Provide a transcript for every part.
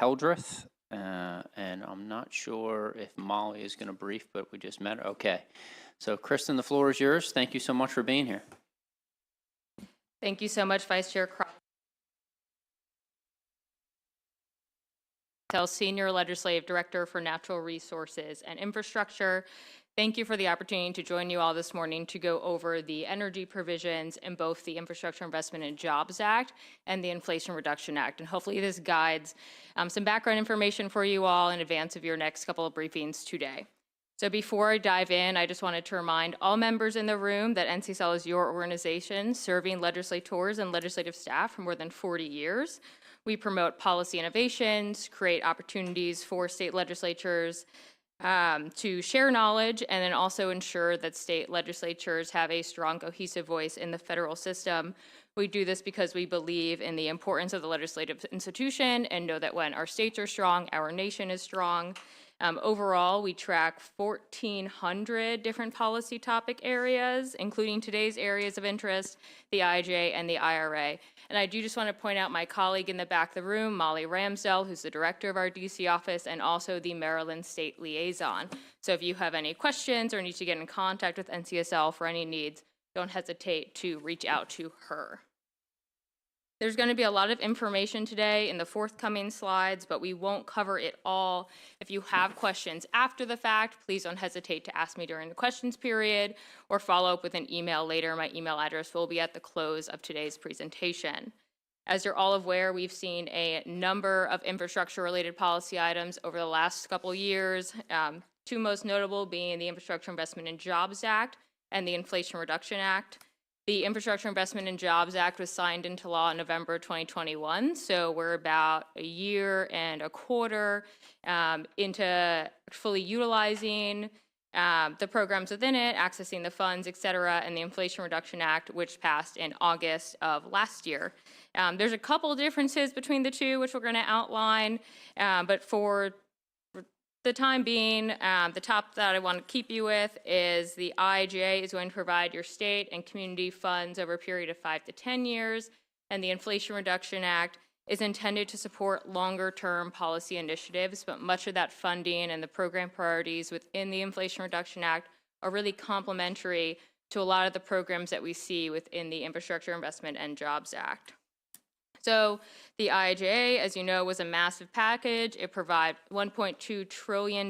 Heldreth, and I'm not sure if Molly is going to brief, but we just met her. Okay. So Kristen, the floor is yours. Thank you so much for being here. Thank you so much, Vice Chair Crowell, Senior Legislative Director for Natural Resources and Infrastructure. Thank you for the opportunity to join you all this morning to go over the energy provisions in both the Infrastructure Investment and Jobs Act and the Inflation Reduction Act. And hopefully this guides some background information for you all in advance of your next couple of briefings today. So before I dive in, I just wanted to remind all members in the room that NCSL is your organization serving legislators and legislative staff for more than 40 years. We promote policy innovations, create opportunities for state legislatures to share knowledge, and then also ensure that state legislatures have a strong, cohesive voice in the federal system. We do this because we believe in the importance of the legislative institution and know that when our states are strong, our nation is strong. Overall, we track 1,400 different policy topic areas, including today's areas of interest, the IJ and the IRA. And I do just want to point out my colleague in the back of the room, Molly Ramsdell, who's the director of our DC office and also the Maryland State Liaison. So if you have any questions or need to get in contact with NCSL for any needs, don't hesitate to reach out to her. There's going to be a lot of information today in the forthcoming slides, but we won't cover it all. If you have questions after the fact, please don't hesitate to ask me during the questions period or follow up with an email later. My email address will be at the close of today's presentation. As you're all aware, we've seen a number of infrastructure-related policy items over the last couple years, two most notable being the Infrastructure Investment and Jobs Act and the Inflation Reduction Act. The Infrastructure Investment and Jobs Act was signed into law in November 2021, so we're about a year and a quarter into fully utilizing the programs within it, accessing the funds, et cetera, and the Inflation Reduction Act, which passed in August of last year. There's a couple differences between the two, which we're going to outline, but for the time being, the top that I want to keep you with is the IIJA is going to provide your state and community funds over a period of 5 to 10 years, and the Inflation Reduction Act is intended to support longer-term policy initiatives, but much of that funding and the program priorities within the Inflation Reduction Act are really complementary to a lot of the programs that we see within the Infrastructure Investment and Jobs Act. So the IIJA, as you know, was a massive package. It provided $1.2 trillion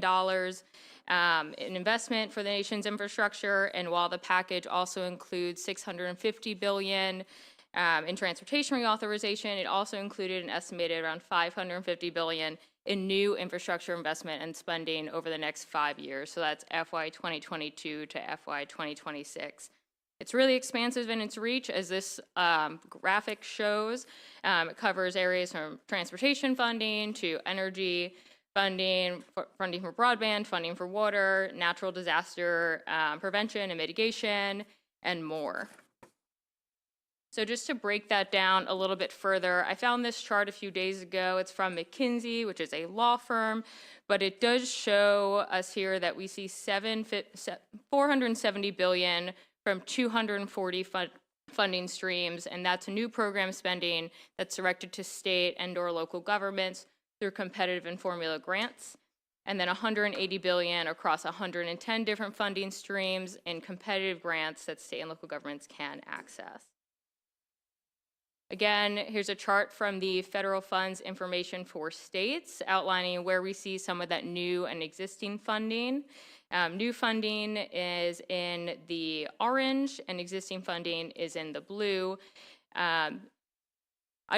in investment for the nation's infrastructure, and while the package also includes $650 billion in transportation reauthorization, it also included an estimated around $550 billion in new infrastructure investment and spending over the next 5 years. So that's FY 2022 to FY 2026. It's really expansive in its reach, as this graphic shows. It covers areas from transportation funding to energy funding, funding for broadband, funding for water, natural disaster prevention and mitigation, and more. So just to break that down a little bit further, I found this chart a few days ago. It's from McKinsey, which is a law firm, but it does show us here that we see $470 billion from 240 funding streams, and that's new program spending that's directed to state and/or local governments through competitive and formula grants, and then $180 billion across 110 different funding streams in competitive grants that state and local governments can access. Again, here's a chart from the federal funds information for states outlining where we see some of that new and existing funding. New funding is in the orange and existing funding is in the blue. I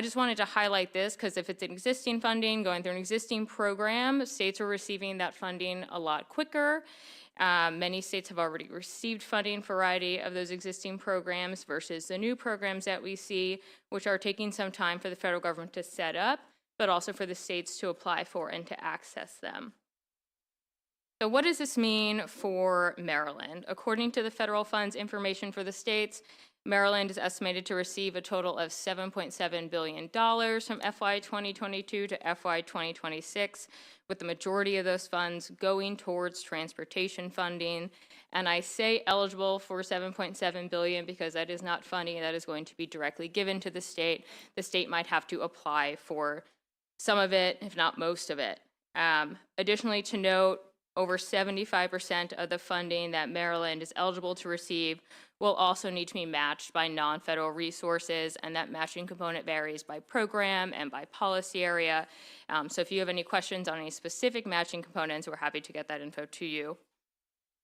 just wanted to highlight this because if it's an existing funding going through an existing program, states are receiving that funding a lot quicker. Many states have already received funding for a variety of those existing programs versus the new programs that we see, which are taking some time for the federal government to set up, but also for the states to apply for and to access them. So what does this mean for Maryland? According to the federal funds information for the states, Maryland is estimated to receive a total of $7.7 billion from FY 2022 to FY 2026, with the majority of those funds going towards transportation funding. And I say eligible for $7.7 billion because that is not funding that is going to be directly given to the state. The state might have to apply for some of it, if not most of it. Additionally, to note, over 75% of the funding that Maryland is eligible to receive will also need to be matched by non-federal resources, and that matching component varies by program and by policy area. So if you have any questions on any specific matching components, we're happy to get that info to you.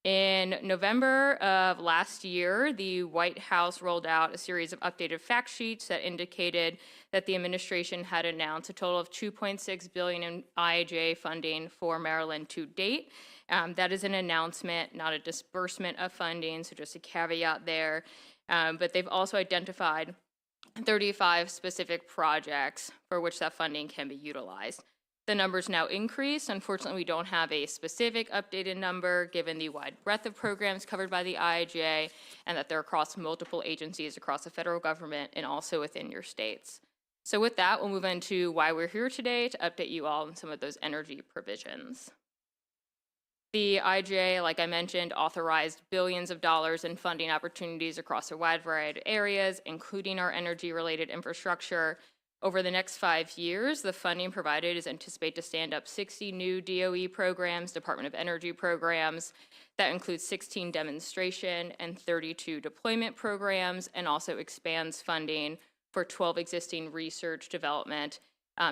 In November of last year, the White House rolled out a series of updated fact sheets that indicated that the administration had announced a total of $2.6 billion in IIJA funding for Maryland to date. That is an announcement, not a disbursement of funding, so just a caveat there. But they've also identified 35 specific projects for which that funding can be utilized. The number's now increased. Unfortunately, we don't have a specific updated number given the wide breadth of programs covered by the IIJA and that they're across multiple agencies across the federal government and also within your states. So with that, we'll move into why we're here today to update you all on some of those energy provisions. The IIJA, like I mentioned, authorized billions of dollars in funding opportunities across a wide variety of areas, including our energy-related infrastructure. Over the next 5 years, the funding provided is anticipated to stand up 60 new DOE programs, Department of Energy programs. That includes 16 demonstration and 32 deployment programs, and also expands funding for 12 existing research, development,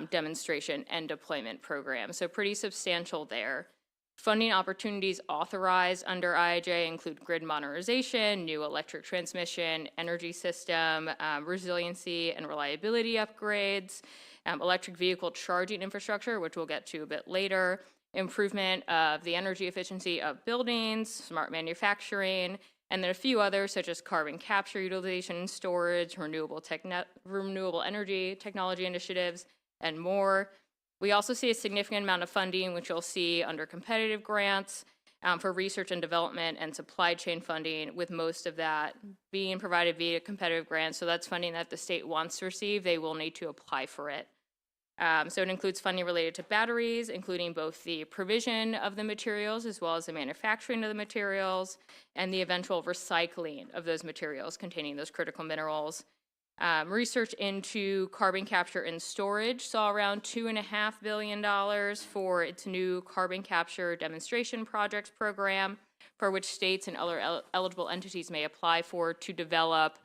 demonstration, and deployment programs. So pretty substantial there. Funding opportunities authorized under IIJA include grid modernization, new electric transmission, energy system, resiliency and reliability upgrades, electric vehicle charging infrastructure, which we'll get to a bit later, improvement of the energy efficiency of buildings, smart manufacturing, and then a few others such as carbon capture utilization and storage, renewable energy technology initiatives, and more. We also see a significant amount of funding, which you'll see under competitive grants for research and development and supply chain funding, with most of that being provided via competitive grants. So that's funding that the state wants to receive. They will need to apply for it. So it includes funding related to batteries, including both the provision of the materials as well as the manufacturing of the materials and the eventual recycling of those materials containing those critical minerals. Research into carbon capture and storage saw around $2.5 billion for its new carbon capture demonstration projects program, for which states and other eligible entities may apply for to develop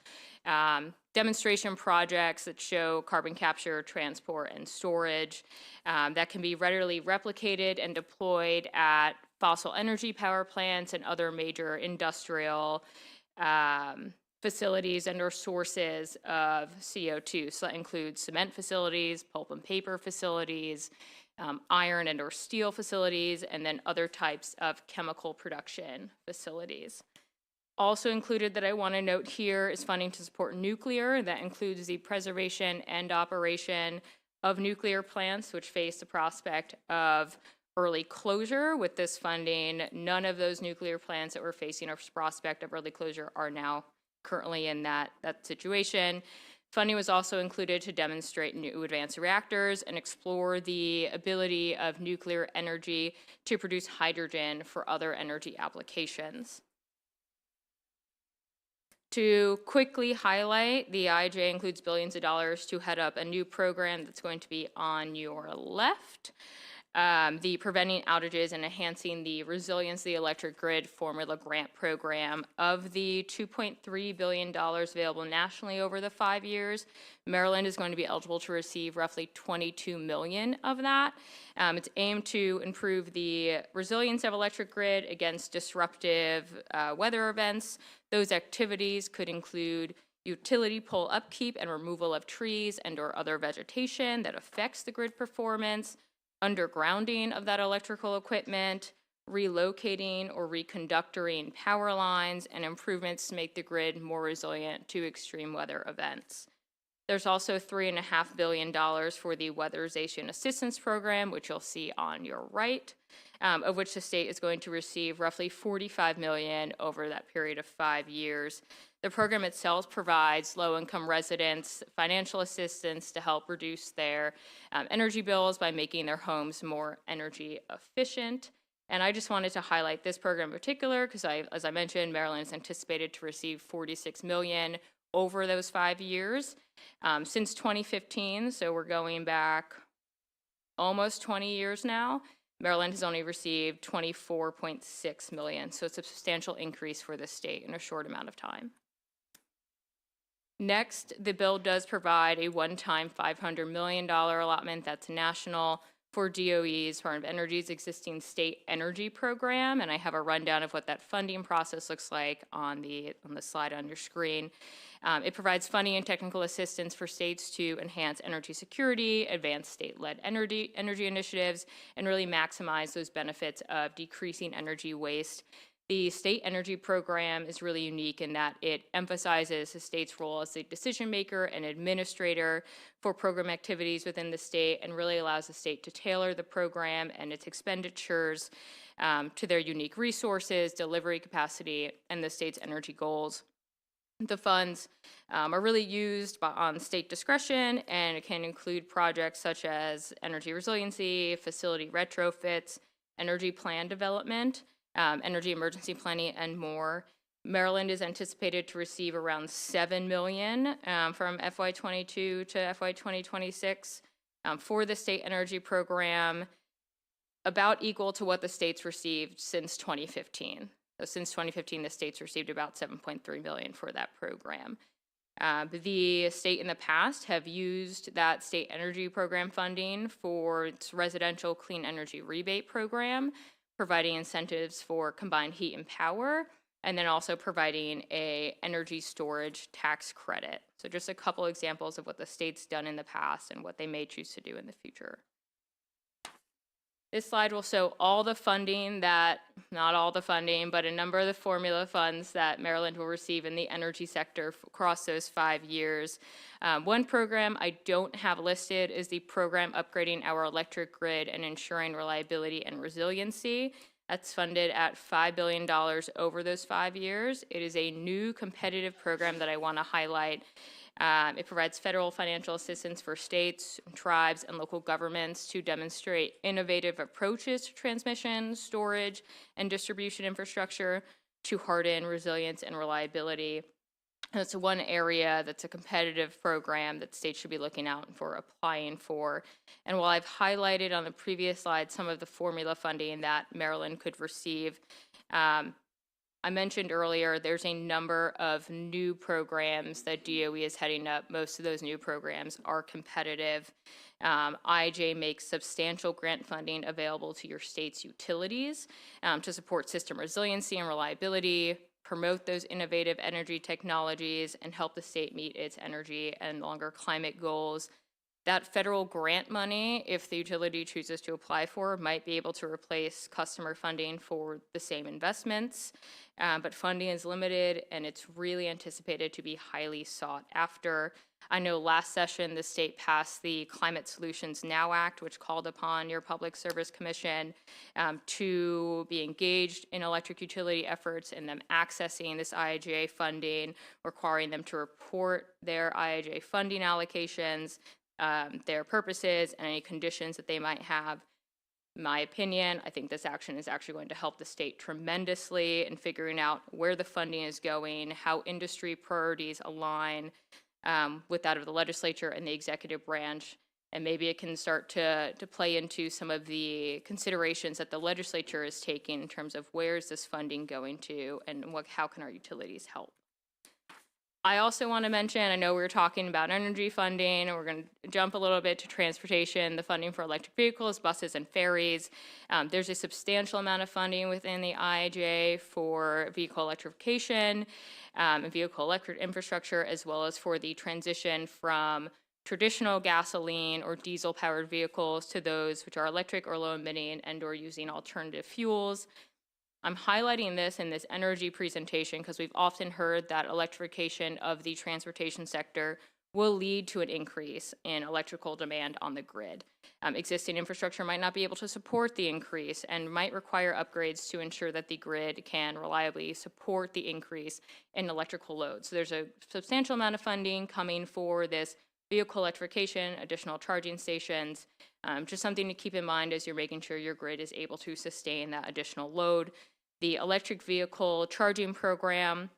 demonstration projects that show carbon capture, transport, and storage that can be readily replicated and deployed at fossil energy power plants and other major industrial facilities and or sources of CO2. So that includes cement facilities, pulp and paper facilities, iron and or steel facilities, and then other types of chemical production facilities. Also included that I want to note here is funding to support nuclear. That includes the preservation and operation of nuclear plants, which face the prospect of early closure. With this funding, none of those nuclear plants that were facing a prospect of early closure are now currently in that situation. Funding was also included to demonstrate new advanced reactors and explore the ability of nuclear energy to produce hydrogen for other energy applications. To quickly highlight, the IIJA includes billions of dollars to head up a new program that's going to be on your left. The Preventing Outages and Enhancing the Resilience of the Electric Grid Formula Grant Program. Of the $2.3 billion available nationally over the 5 years, Maryland is going to be eligible to receive roughly $22 million of that. It's aimed to improve the resilience of electric grid against disruptive weather events. Those activities could include utility pole upkeep and removal of trees and or other vegetation that affects the grid performance, undergrounding of that electrical equipment, relocating or reconductoring power lines, and improvements to make the grid more resilient to extreme weather events. There's also $3.5 billion for the Weatherization Assistance Program, which you'll see on your right, of which the state is going to receive roughly $45 million over that period of 5 years. The program itself provides low-income residents financial assistance to help reduce their energy bills by making their homes more energy efficient. And I just wanted to highlight this program in particular because, as I mentioned, Maryland is anticipated to receive $46 million over those 5 years. Since 2015, so we're going back almost 20 years now, Maryland has only received $24.6 million. So it's a substantial increase for the state in a short amount of time. Next, the bill does provide a one-time $500 million allotment that's national for DOE's, Department of Energy's existing state energy program, and I have a rundown of what that funding process looks like on the slide on your screen. It provides funding and technical assistance for states to enhance energy security, advance state-led energy initiatives, and really maximize those benefits of decreasing energy waste. The state energy program is really unique in that it emphasizes the state's role as a decision maker and administrator for program activities within the state, and really allows the state to tailor the program and its expenditures to their unique resources, delivery capacity, and the state's energy goals. The funds are really used on state discretion, and it can include projects such as energy resiliency, facility retrofits, energy plan development, energy emergency planning, and more. Maryland is anticipated to receive around $7 million from FY22 to FY 2026 for the state energy program, about equal to what the states received since 2015. So since 2015, the states received about $7.3 million for that program. The state in the past have used that state energy program funding for its residential clean energy rebate program, providing incentives for combined heat and power, and then also providing a energy storage tax credit. So just a couple examples of what the state's done in the past and what they may choose to do in the future. This slide will show all the funding that, not all the funding, but a number of the formula funds that Maryland will receive in the energy sector across those 5 years. One program I don't have listed is the program upgrading our electric grid and ensuring reliability and resiliency. That's funded at $5 billion over those 5 years. It is a new competitive program that I want to highlight. It provides federal financial assistance for states, tribes, and local governments to demonstrate innovative approaches to transmission, storage, and distribution infrastructure to harden resilience and reliability. That's one area that's a competitive program that states should be looking out for applying for. And while I've highlighted on the previous slide some of the formula funding that Maryland could receive, I mentioned earlier there's a number of new programs that DOE is heading up. Most of those new programs are competitive. IJ makes substantial grant funding available to your state's utilities to support system resiliency and reliability, promote those innovative energy technologies, and help the state meet its energy and longer climate goals. That federal grant money, if the utility chooses to apply for, might be able to replace customer funding for the same investments, but funding is limited and it's really anticipated to be highly sought after. I know last session the state passed the Climate Solutions Now Act, which called upon your Public Service Commission to be engaged in electric utility efforts and them accessing this IIJA funding, requiring them to report their IIJA funding allocations, their purposes, and any conditions that they might have. In my opinion, I think this action is actually going to help the state tremendously in figuring out where the funding is going, how industry priorities align with that of the legislature and the executive branch, and maybe it can start to play into some of the considerations that the legislature is taking in terms of where is this funding going to and how can our utilities help. I also want to mention, I know we were talking about energy funding, and we're going to jump a little bit to transportation, the funding for electric vehicles, buses, and ferries. There's a substantial amount of funding within the IIJA for vehicle electrification and vehicle electric infrastructure, as well as for the transition from traditional gasoline or diesel-powered vehicles to those which are electric or low-emitting and/or using alternative fuels. I'm highlighting this in this energy presentation because we've often heard that electrification of the transportation sector will lead to an increase in electrical demand on the grid. Existing infrastructure might not be able to support the increase and might require upgrades to ensure that the grid can reliably support the increase in electrical load. So there's a substantial amount of funding coming for this vehicle electrification, additional charging stations, just something to keep in mind as you're making sure your grid is able to sustain that additional load. The electric vehicle charging program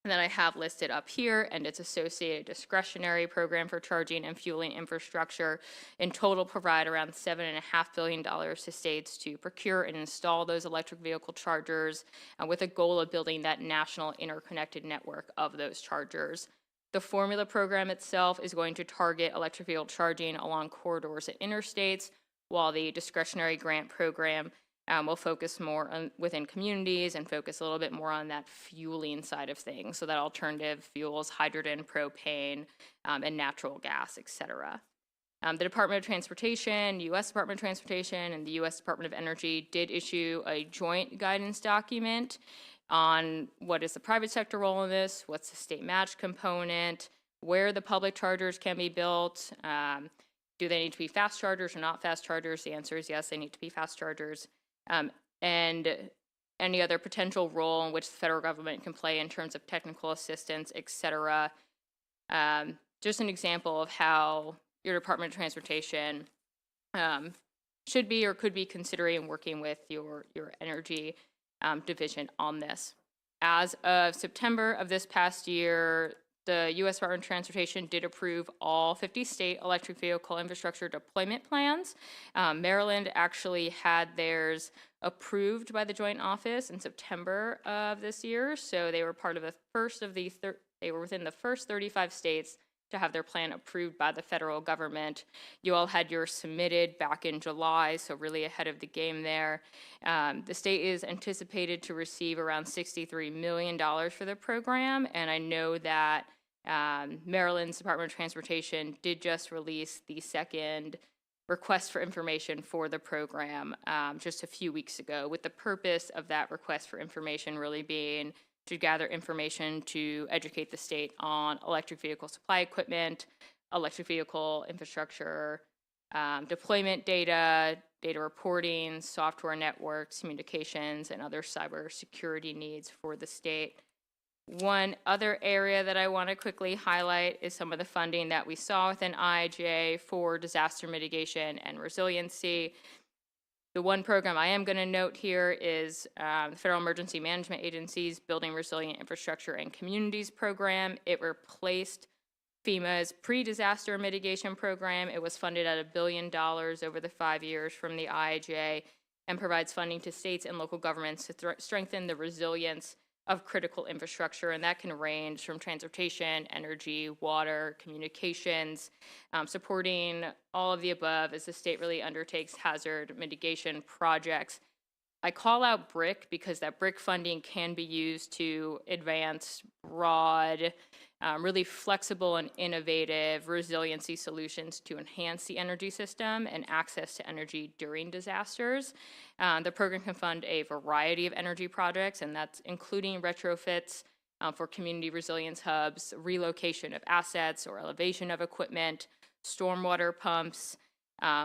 And then I have listed up here and its associated discretionary program for charging and fueling infrastructure. In total, provide around $7.5 billion to states to procure and install those electric vehicle chargers with a goal of building that national interconnected network of those chargers. The formula program itself is going to target electric vehicle charging along corridors at interstates, while the discretionary grant program will focus more on within communities and focus a little bit more on that fueling side of things, so that alternative fuels, hydrogen, propane, and natural gas, et cetera. The Department of Transportation, U.S. Department of Transportation, and the U.S. Department of Energy did issue a joint guidance document on what is the private sector role in this, what's the state match component, where the public chargers can be built, do they need to be fast chargers or not fast chargers? The answer is yes, they need to be fast chargers. And any other potential role in which the federal government can play in terms of technical assistance, et cetera. Just an example of how your Department of Transportation should be or could be considering working with your energy division on this. As of September of this past year, the U.S. Department of Transportation did approve all 50 state electric vehicle infrastructure deployment plans. Maryland actually had theirs approved by the Joint Office in September of this year, so they were part of the first of the they were within the first 35 states to have their plan approved by the federal government. You all had yours submitted back in July, so really ahead of the game there. The state is anticipated to receive around $63 million for the program, and I know that Maryland's Department of Transportation did just release the second request for information for the program just a few weeks ago, with the purpose of that request for information really being to gather information to educate the state on electric vehicle supply equipment, electric vehicle infrastructure, deployment data, data reporting, software networks, communications, and other cybersecurity needs for the state. One other area that I want to quickly highlight is some of the funding that we saw within IIJA for disaster mitigation and resiliency. The one program I am going to note here is the Federal Emergency Management Agency's Building Resilient Infrastructure and Communities program. It replaced FEMA's pre-disaster mitigation program. It was funded at $1 billion over the 5 years from the IIJA and provides funding to states and local governments to strengthen the resilience of critical infrastructure, and that can range from transportation, energy, water, communications, supporting all of the above as the state really undertakes hazard mitigation projects. I call out BRIC because that BRIC funding can be used to advance broad, really flexible and innovative resiliency solutions to enhance the energy system and access to energy during disasters. The program can fund a variety of energy projects, and that's including retrofits for community resilience hubs, relocation of assets or elevation of equipment, stormwater pumps,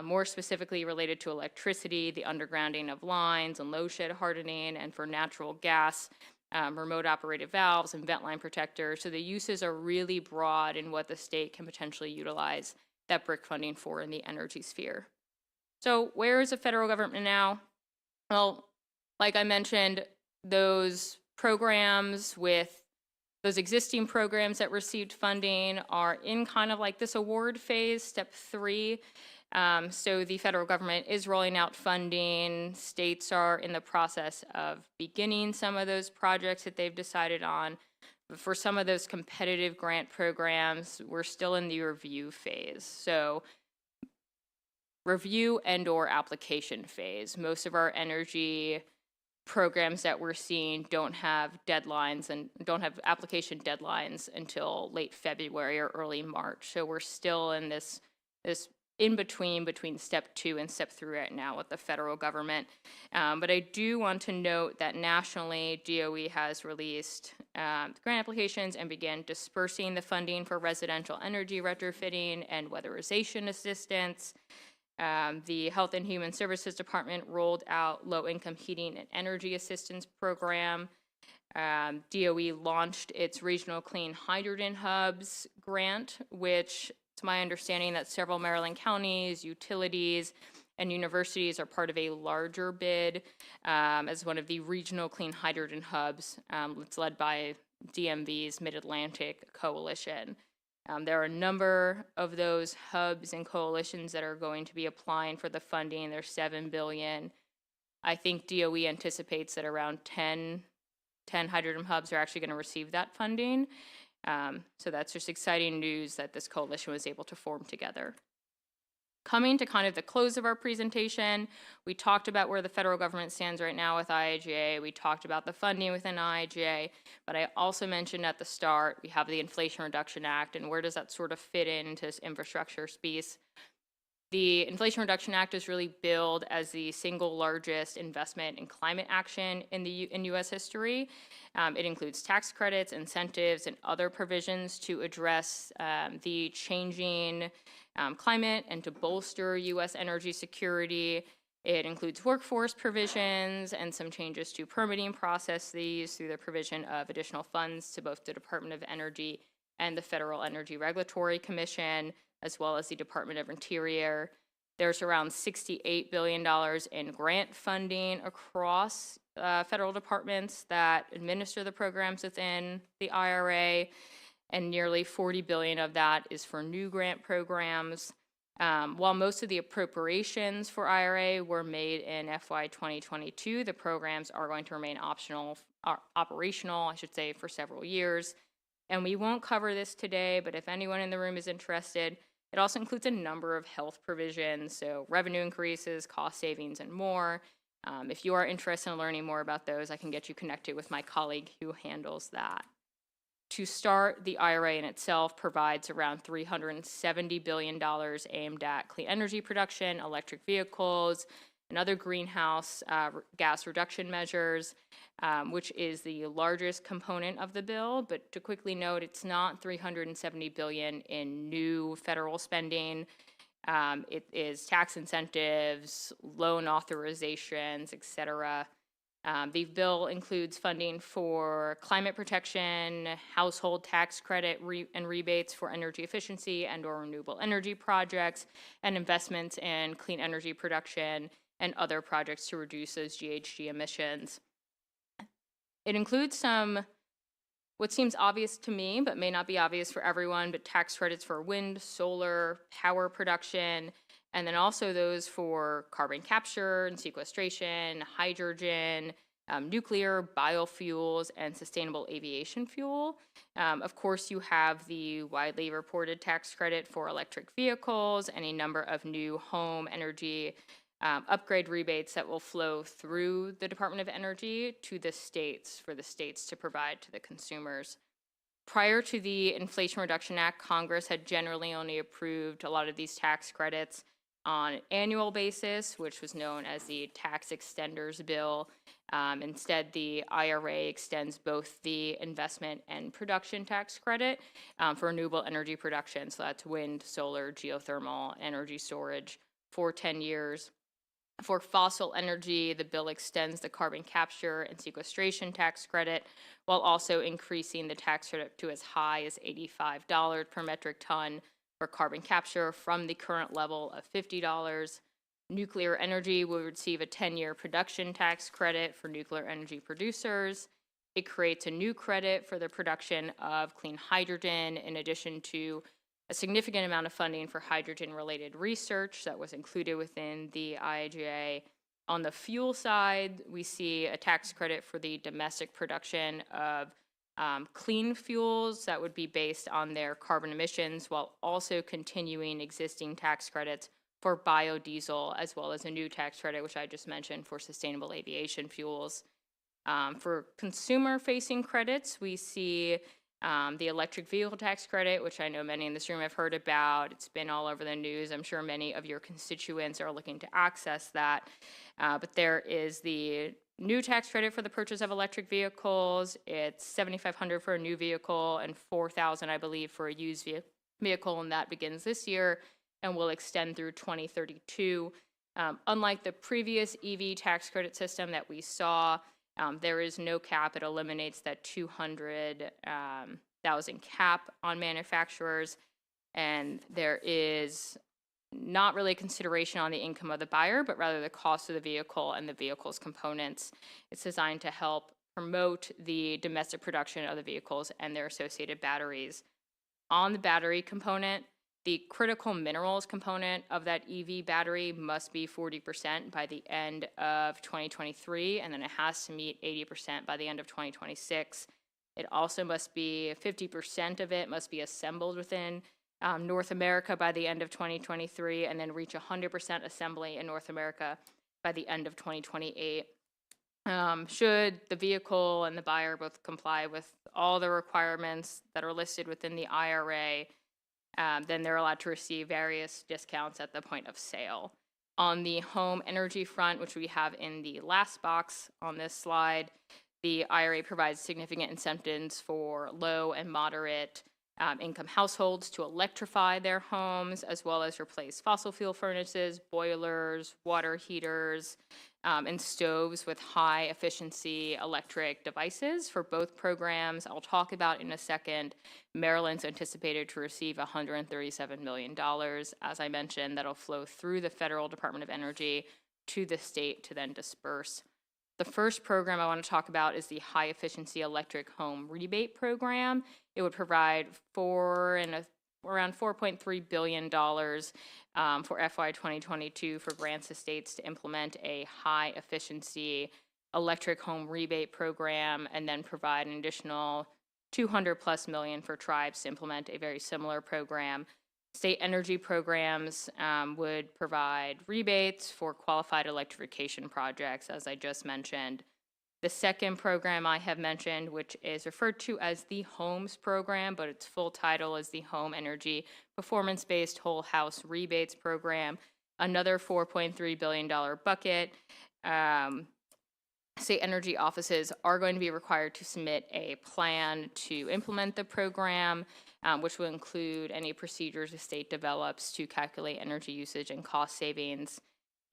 more specifically related to electricity, the undergrounding of lines and low shed hardening, and for natural gas, remote operated valves and vent line protectors. So the uses are really broad in what the state can potentially utilize that BRIC funding for in the energy sphere. So where is the federal government now? Well, like I mentioned, those programs with those existing programs that received funding are in kind of like this award phase, step 3. So the federal government is rolling out funding. States are in the process of beginning some of those projects that they've decided on. But for some of those competitive grant programs, we're still in the review phase. So review and/or application phase. Most of our energy programs that we're seeing don't have deadlines and don't have application deadlines until late February or early March. So we're still in this in between step 2 and step 3 right now with the federal government. But I do want to note that nationally, DOE has released grant applications and began dispersing the funding for residential energy retrofitting and weatherization assistance. The Health and Human Services Department rolled out low-income heating and energy assistance program. DOE launched its Regional Clean Hydrogen Hubs grant, which it's my understanding that several Maryland counties, utilities, and universities are part of a larger bid as one of the regional clean hydrogen hubs. It's led by DMV's Mid-Atlantic Coalition. There are a number of those hubs and coalitions that are going to be applying for the funding. There's $7 billion. I think DOE anticipates that around 10 hydrogen hubs are actually going to receive that funding. So that's just exciting news that this coalition was able to form together. Coming to kind of the close of our presentation, we talked about where the federal government stands right now with IIJA. We talked about the funding within IIJA, but I also mentioned at the start, we have the Inflation Reduction Act, and where does that sort of fit into this infrastructure space? The Inflation Reduction Act is really billed as the single largest investment in climate action in U.S. history. It includes tax credits, incentives, and other provisions to address the changing climate and to bolster U.S. energy security. It includes workforce provisions and some changes to permitting processes through the provision of additional funds to both the Department of Energy and the Federal Energy Regulatory Commission, as well as the Department of Interior. There's around $68 billion in grant funding across federal departments that administer the programs within the IRA, and nearly $40 billion of that is for new grant programs. While most of the appropriations for IRA were made in FY 2022, the programs are going to remain operational, I should say, for several years. And we won't cover this today, but if anyone in the room is interested, it also includes a number of health provisions, so revenue increases, cost savings, and more. If you are interested in learning more about those, I can get you connected with my colleague who handles that. To start, the IRA in itself provides around $370 billion aimed at clean energy production, electric vehicles, and other greenhouse gas reduction measures, which is the largest component of the bill. But to quickly note, it's not $370 billion in new federal spending. It is tax incentives, loan authorizations, et cetera. The bill includes funding for climate protection, household tax credit and rebates for energy efficiency and or renewable energy projects, and investments in clean energy production and other projects to reduce those GHG emissions. It includes some, what seems obvious to me, but may not be obvious for everyone, but tax credits for wind, solar, power production, and then also those for carbon capture and sequestration, hydrogen, nuclear, biofuels, and sustainable aviation fuel. Of course, you have the widely reported tax credit for electric vehicles and a number of new home energy upgrade rebates that will flow through the Department of Energy to the states for the states to provide to the consumers. Prior to the Inflation Reduction Act, Congress had generally only approved a lot of these tax credits on an annual basis, which was known as the Tax Extenders Bill. Instead, the IRA extends both the investment and production tax credit for renewable energy production. So that's wind, solar, geothermal, energy storage for 10 years. For fossil energy, the bill extends the carbon capture and sequestration tax credit while also increasing the tax credit to as high as $85 per metric ton for carbon capture from the current level of $50. Nuclear energy will receive a 10-year production tax credit for nuclear energy producers. It creates a new credit for the production of clean hydrogen in addition to a significant amount of funding for hydrogen-related research that was included within the IIJA. On the fuel side, we see a tax credit for the domestic production of clean fuels that would be based on their carbon emissions, while also continuing existing tax credits for biodiesel, as well as a new tax credit, which I just mentioned, for sustainable aviation fuels. For consumer-facing credits, we see the electric vehicle tax credit, which I know many in this room have heard about. It's been all over the news. I'm sure many of your constituents are looking to access that. But there is the new tax credit for the purchase of electric vehicles. It's $7,500 for a new vehicle and $4,000, I believe, for a used vehicle, and that begins this year and will extend through 2032. Unlike the previous EV tax credit system that we saw, there is no cap. It eliminates that 200,000 cap on manufacturers, and there is not really consideration on the income of the buyer, but rather the cost of the vehicle and the vehicle's components. It's designed to help promote the domestic production of the vehicles and their associated batteries. On the battery component, the critical minerals component of that EV battery must be 40% by the end of 2023, and then it has to meet 80% by the end of 2026. It also must be 50% of it must be assembled within North America by the end of 2023, and then reach 100% assembly in North America by the end of 2028. Should the vehicle and the buyer both comply with all the requirements that are listed within the IRA, then they're allowed to receive various discounts at the point of sale. On the home energy front, which we have in the last box on this slide, the IRA provides significant incentives for low and moderate income households to electrify their homes, as well as replace fossil fuel furnaces, boilers, water heaters, and stoves with high efficiency electric devices. For both programs, I'll talk about in a second. Maryland's anticipated to receive $137 million. As I mentioned, that'll flow through the Federal Department of Energy to the state to then disperse. The first program I want to talk about is the High Efficiency Electric Home Rebate Program. It would provide around $4.3 billion for FY 2022 for grants to states to implement a high efficiency electric home rebate program, and then provide an additional $200+ million for tribes to implement a very similar program. State energy programs would provide rebates for qualified electrification projects, as I just mentioned. The second program I have mentioned, which is referred to as the HOMES program, but its full title is the Home Energy Performance-Based Whole House Rebates Program, another $4.3 billion bucket. State energy offices are going to be required to submit a plan to implement the program, which will include any procedures the state develops to calculate energy usage and cost savings.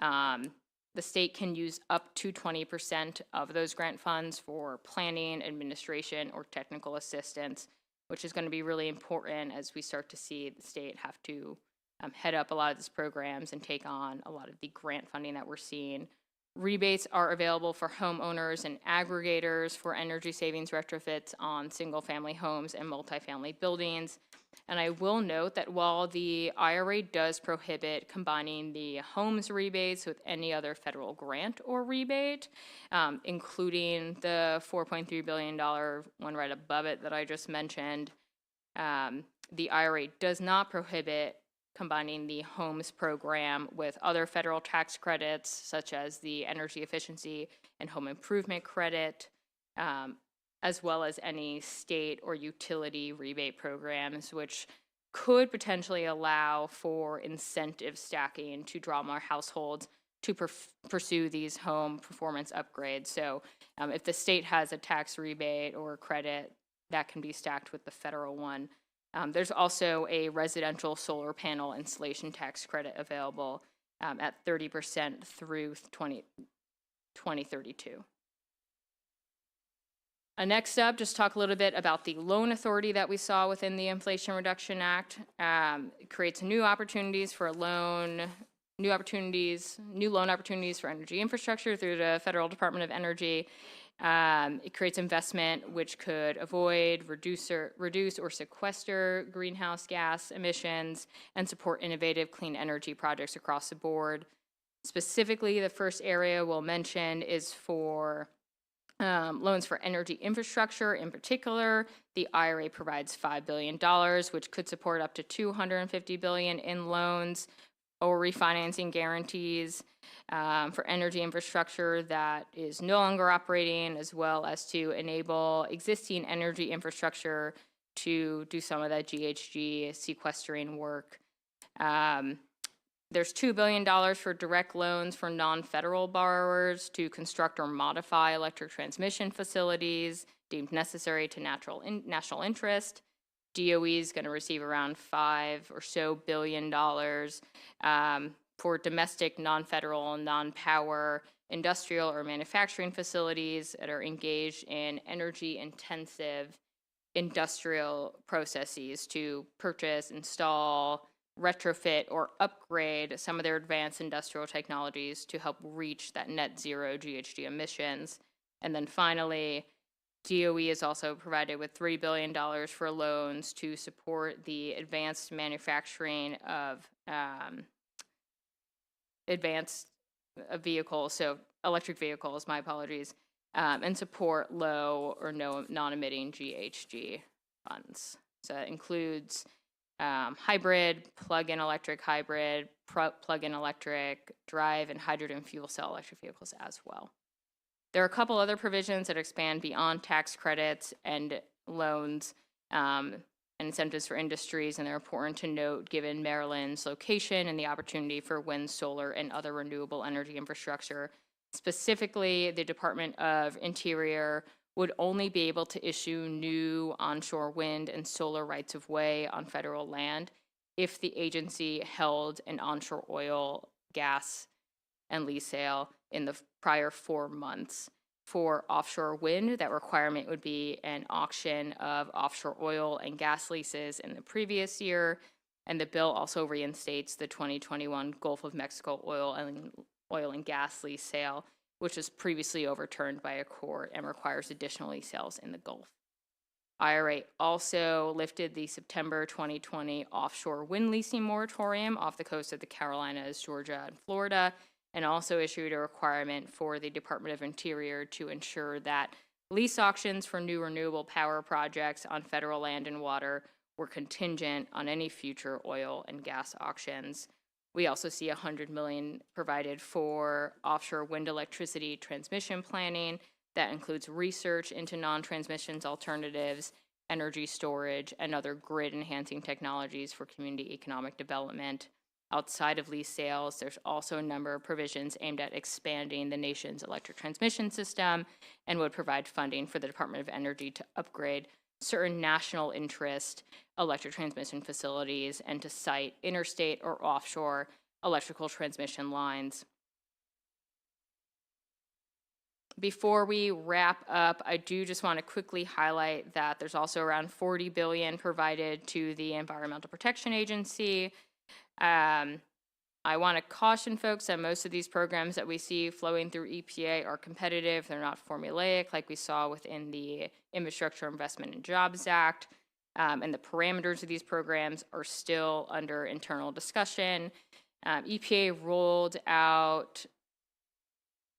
The state can use up to 20% of those grant funds for planning, administration, or technical assistance, which is going to be really important as we start to see the state have to head up a lot of these programs and take on a lot of the grant funding that we're seeing. Rebates are available for homeowners and aggregators for energy savings retrofits on single-family homes and multifamily buildings. And I will note that while the IRA does prohibit combining the homes rebates with any other federal grant or rebate, including the $4.3 billion one right above it that I just mentioned, the IRA does not prohibit combining the HOMES program with other federal tax credits, such as the Energy Efficiency and Home Improvement Credit, as well as any state or utility rebate programs, which could potentially allow for incentive stacking to draw more households to pursue these home performance upgrades. So if the state has a tax rebate or credit, that can be stacked with the federal one. There's also a residential solar panel installation tax credit available at 30% through 2032. Next up, just talk a little bit about the loan authority that we saw within the Inflation Reduction Act. It creates new opportunities for new loan opportunities for energy infrastructure through the Federal Department of Energy. It creates investment which could avoid, reduce or sequester greenhouse gas emissions and support innovative clean energy projects across the board. Specifically, the first area we'll mention is for loans for energy infrastructure. In particular, the IRA provides $5 billion, which could support up to $250 billion in loans or refinancing guarantees for energy infrastructure that is no longer operating, as well as to enable existing energy infrastructure to do some of that GHG sequestering work. There's $2 billion for direct loans for non-federal borrowers to construct or modify electric transmission facilities deemed necessary to national interest. DOE is going to receive around $5 or so billion for domestic, non-federal, non-power, industrial or manufacturing facilities that are engaged in energy-intensive industrial processes to purchase, install, retrofit, or upgrade some of their advanced industrial technologies to help reach that net zero GHG emissions. And then finally, DOE is also provided with $3 billion for loans to support the advanced manufacturing of advanced vehicles, so electric vehicles, my apologies, and support low or no non-emitting GHG funds. So that includes hybrid, plug-in electric hybrid, plug-in electric, drive, and hydrogen fuel cell electric vehicles as well. There are a couple other provisions that expand beyond tax credits and loans and incentives for industries, and they're important to note given Maryland's location and the opportunity for wind, solar, and other renewable energy infrastructure. Specifically, the Department of Interior would only be able to issue new onshore wind and solar rights of way on federal land if the agency held an onshore oil, gas, and lease sale in the prior 4 months. For offshore wind, that requirement would be an auction of offshore oil and gas leases in the previous year, and the bill also reinstates the 2021 Gulf of Mexico oil and gas lease sale, which was previously overturned by a court and requires additional lease sales in the Gulf. IRA also lifted the September 2020 offshore wind leasing moratorium off the coast of the Carolinas, Georgia, and Florida, and also issued a requirement for the Department of Interior to ensure that lease auctions for new renewable power projects on federal land and water were contingent on any future oil and gas auctions. We also see $100 million provided for offshore wind electricity transmission planning. That includes research into non-transmissions alternatives, energy storage, and other grid-enhancing technologies for community economic development. Outside of lease sales, there's also a number of provisions aimed at expanding the nation's electric transmission system and would provide funding for the Department of Energy to upgrade certain national interest electric transmission facilities and to site interstate or offshore electrical transmission lines. Before we wrap up, I do just want to quickly highlight that there's also around $40 billion provided to the Environmental Protection Agency. I want to caution folks that most of these programs that we see flowing through EPA are competitive. They're not formulaic like we saw within the Infrastructure Investment and Jobs Act. And the parameters of these programs are still under internal discussion. EPA rolled out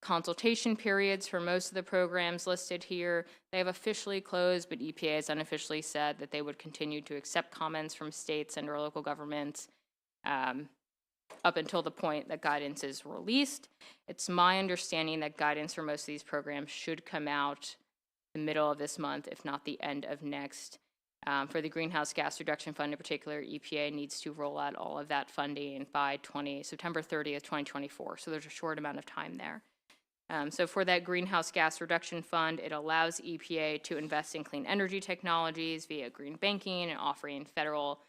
consultation periods for most of the programs listed here. They have officially closed, but EPA has unofficially said that they would continue to accept comments from states and or local governments up until the point that guidance is released. It's my understanding that guidance for most of these programs should come out the middle of this month, if not the end of next. For the Greenhouse Gas Reduction Fund in particular, EPA needs to roll out all of that funding by September 30th, 2024. So there's a short amount of time there. So for that Greenhouse Gas Reduction Fund, it allows EPA to invest in clean energy technologies via green banking and offering federal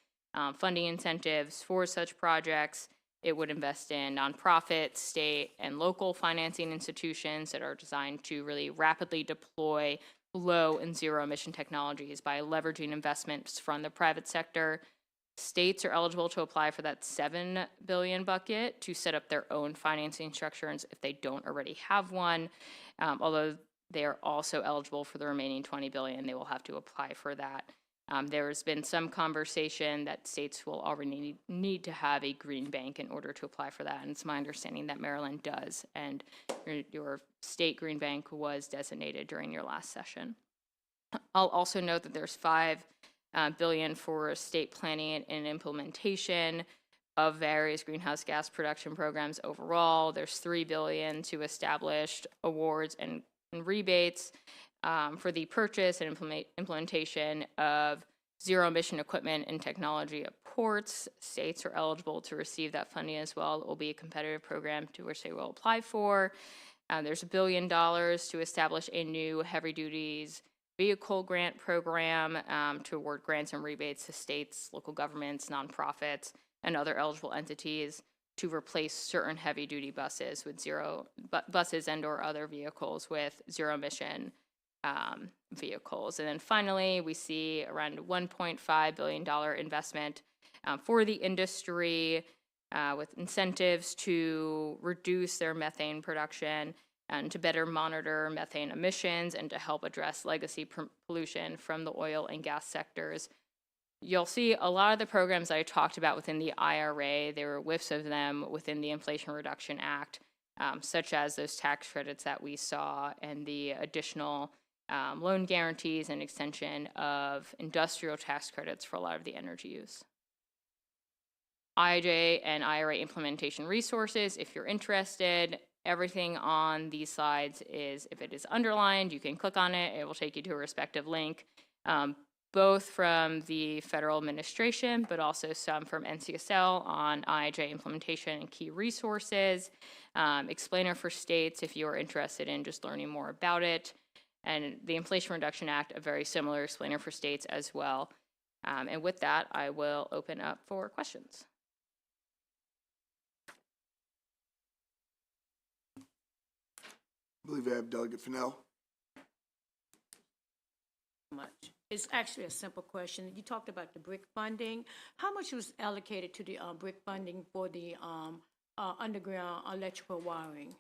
funding incentives for such projects. It would invest in nonprofit, state, and local financing institutions that are designed to really rapidly deploy low and zero emission technologies by leveraging investments from the private sector. States are eligible to apply for that $7 billion bucket to set up their own financing structures if they don't already have one. Although they are also eligible for the remaining $20 billion, they will have to apply for that. There's been some conversation that states will already need to have a green bank in order to apply for that, and it's my understanding that Maryland does, and your state green bank was designated during your last session. I'll also note that there's $5 billion for state planning and implementation of various greenhouse gas production programs overall. There's $3 billion to establish awards and rebates for the purchase and implementation of zero emission equipment and technology at ports. States are eligible to receive that funding as well. It will be a competitive program to which they will apply for. There's $1 billion to establish a new heavy duties vehicle grant program to award grants and rebates to states, local governments, nonprofits, and other eligible entities to replace certain heavy duty buses with buses and or other vehicles with zero emission vehicles. And then finally, we see around $1.5 billion investment for the industry with incentives to reduce their methane production and to better monitor methane emissions and to help address legacy pollution from the oil and gas sectors. You'll see a lot of the programs I talked about within the IRA, there were whiffs of them within the Inflation Reduction Act, such as those tax credits that we saw and the additional loan guarantees and extension of industrial tax credits for a lot of the energy use. IIJ and IRA implementation resources, if you're interested, everything on these slides is, if it is underlined, you can click on it. It will take you to a respective link, both from the federal administration, but also some from NCSL on IIJ implementation and key resources, explainer for states if you're interested in just learning more about it, and the Inflation Reduction Act, a very similar explainer for states as well. And with that, I will open up for questions. I believe I have Delegate Fennell. Much. It's actually a simple question. You talked about the BRIC funding. How much was allocated to the BRIC funding for the underground electrical wiring?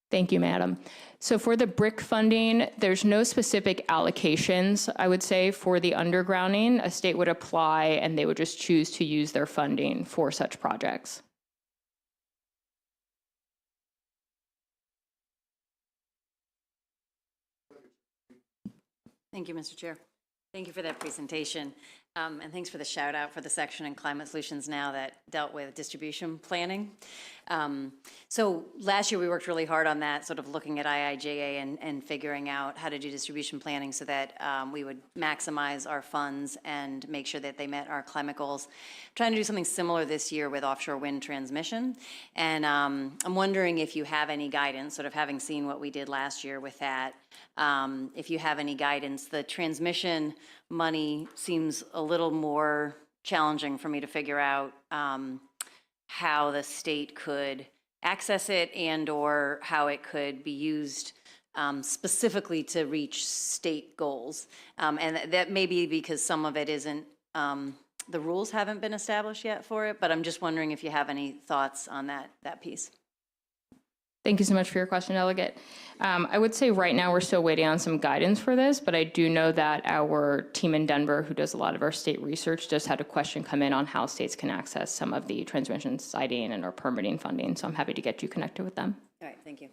Thank you, Madam. So for the BRIC funding, there's no specific allocations, I would say, for the undergrounding. A state would apply and they would just choose to use their funding for such projects. Thank you, Mr. Chair. Thank you for that presentation. And thanks for the shout out for the section in Climate Solutions Now that dealt with distribution planning. So last year we worked really hard on that, sort of looking at IIJA and figuring out how to do distribution planning so that we would maximize our funds and make sure that they met our climate goals. Trying to do something similar this year with offshore wind transmission. And I'm wondering if you have any guidance, sort of having seen what we did last year with that, if you have any guidance. The transmission money seems a little more challenging for me to figure out how the state could access it and or how it could be used specifically to reach state goals. And that may be because some of it isn't, the rules haven't been established yet for it, but I'm just wondering if you have any thoughts on that piece. Thank you so much for your question, Delegate. I would say right now we're still waiting on some guidance for this, but I do know that our team in Denver, who does a lot of our state research, just had a question come in on how states can access some of the transmission siting and or permitting funding. So I'm happy to get you connected with them. All right, thank you.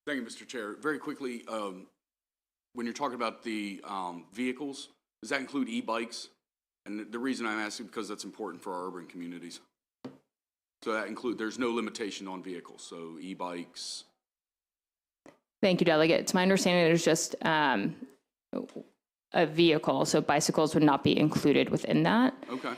Thank you, Mr. Chair. Very quickly, when you're talking about the vehicles, does that include e-bikes? And the reason I'm asking because that's important for our urban communities. So that there's no limitation on vehicles, so e-bikes. Thank you, Delegate. It's my understanding there's just a vehicle, so bicycles would not be included within that. Okay.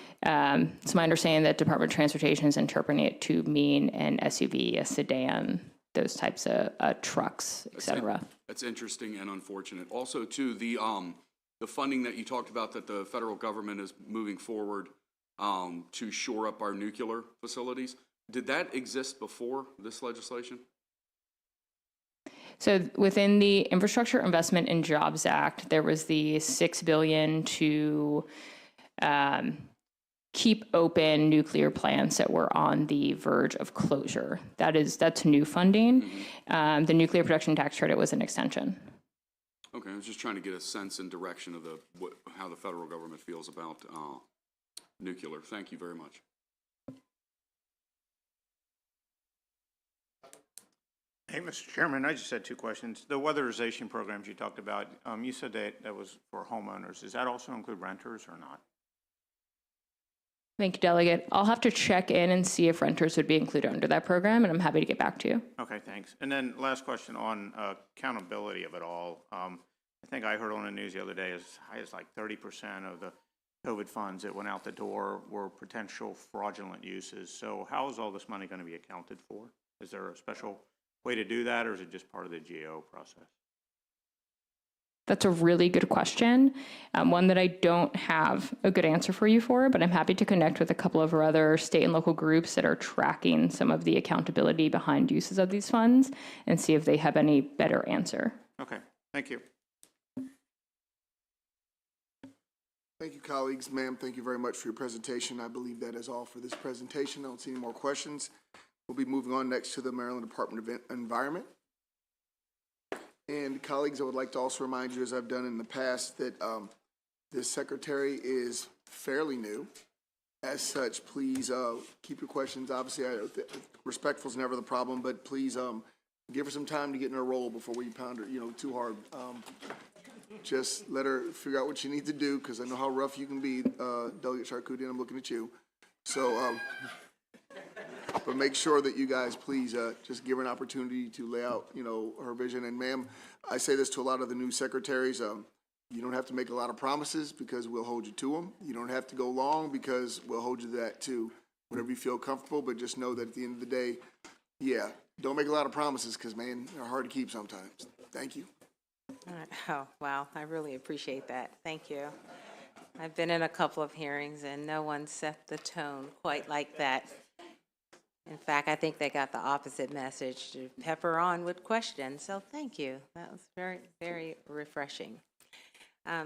It's my understanding that Department of Transportation is interpreting it to mean an SUV, a sedan, those types of trucks, et cetera. That's interesting and unfortunate. Also, too, the funding that you talked about that the federal government is moving forward to shore up our nuclear facilities, did that exist before this legislation? So within the Infrastructure Investment and Jobs Act, there was the $6 billion to keep open nuclear plants that were on the verge of closure. That's new funding. Mm-hmm. The nuclear production tax credit was an extension. Okay, I was just trying to get a sense and direction of how the federal government feels about nuclear. Thank you very much. Hey, Mr. Chairman, I just had two questions. The weatherization programs you talked about, you said that was for homeowners. Does that also include renters or not? Thank you, Delegate. I'll have to check in and see if renters would be included under that program, and I'm happy to get back to you. Okay, thanks. And then last question on accountability of it all. I think I heard on the news the other day as high as like 30% of the COVID funds that went out the door were potential fraudulent uses. So how is all this money going to be accounted for? Is there a special way to do that, or is it just part of the GAO process? That's a really good question, one that I don't have a good answer for you for, but I'm happy to connect with a couple of our other state and local groups that are tracking some of the accountability behind uses of these funds and see if they have any better answer. Okay, thank you. Thank you, colleagues. Ma'am, thank you very much for your presentation. I believe that is all for this presentation. I don't see any more questions. We'll be moving on next to the Maryland Department of Environment. And colleagues, I would like to also remind you, as I've done in the past, that this secretary is fairly new. As such, please keep your questions. Obviously, respectful is never the problem, but please give her some time to get in her role before we pound her, too hard. Just let her figure out what you need to do, because I know how rough you can be, Delegate Charkouti, and I'm looking at you. So, but make sure that you guys please just give her an opportunity to lay out, her vision. And ma'am, I say this to a lot of the new secretaries. You don't have to make a lot of promises because we'll hold you to them. You don't have to go long because we'll hold you to that too, whenever you feel comfortable. But just know that at the end of the day, yeah, don't make a lot of promises because, man, they're hard to keep sometimes. Thank you. Oh, wow, I really appreciate that. Thank you. I've been in a couple of hearings and no one set the tone quite like that. In fact, I think they got the opposite message, to pepper on with questions. So thank you. That was very, very refreshing.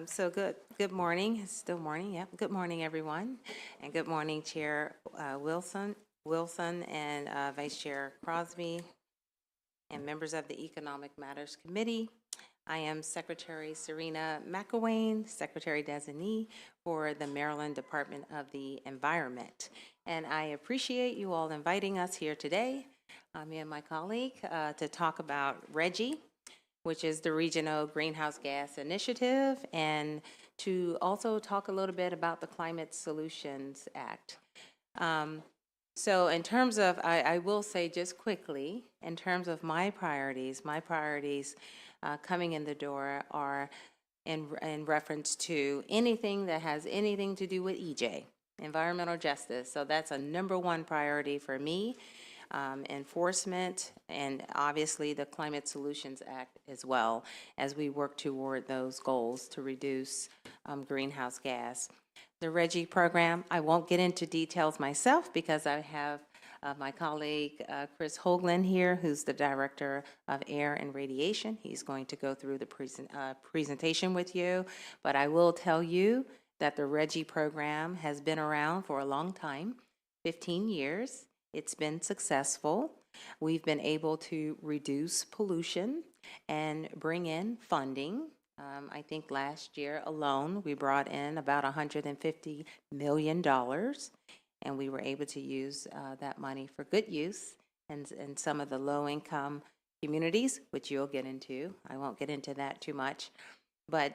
So good morning. It's still morning. Yep. Good morning, everyone. And good morning, Chair Wilson and Vice Chair Crosby and members of the Economic Matters Committee. I am Secretary Serena McElwain, Secretary Designee for the Maryland Department of the Environment. And I appreciate you all inviting us here today, me and my colleague, to talk about RGGI, which is the Regional Greenhouse Gas Initiative, and to also talk a little bit about the Climate Solutions Act. So in terms of, I will say just quickly, in terms of my priorities coming in the door are in reference to anything that has anything to do with EJ, environmental justice. So that's a #1 priority for me. Enforcement, and obviously the Climate Solutions Act as well, as we work toward those goals to reduce greenhouse gas. The RGGI program, I won't get into details myself because I have my colleague Chris Hoagland here, who's the Director of Air and Radiation. He's going to go through the presentation with you, but I will tell you that the RGGI program has been around for a long time, 15 years. It's been successful. We've been able to reduce pollution and bring in funding. I think last year alone, we brought in about $150 million, and we were able to use that money for good use and some of the low-income communities, which you'll get into. I won't get into that too much, but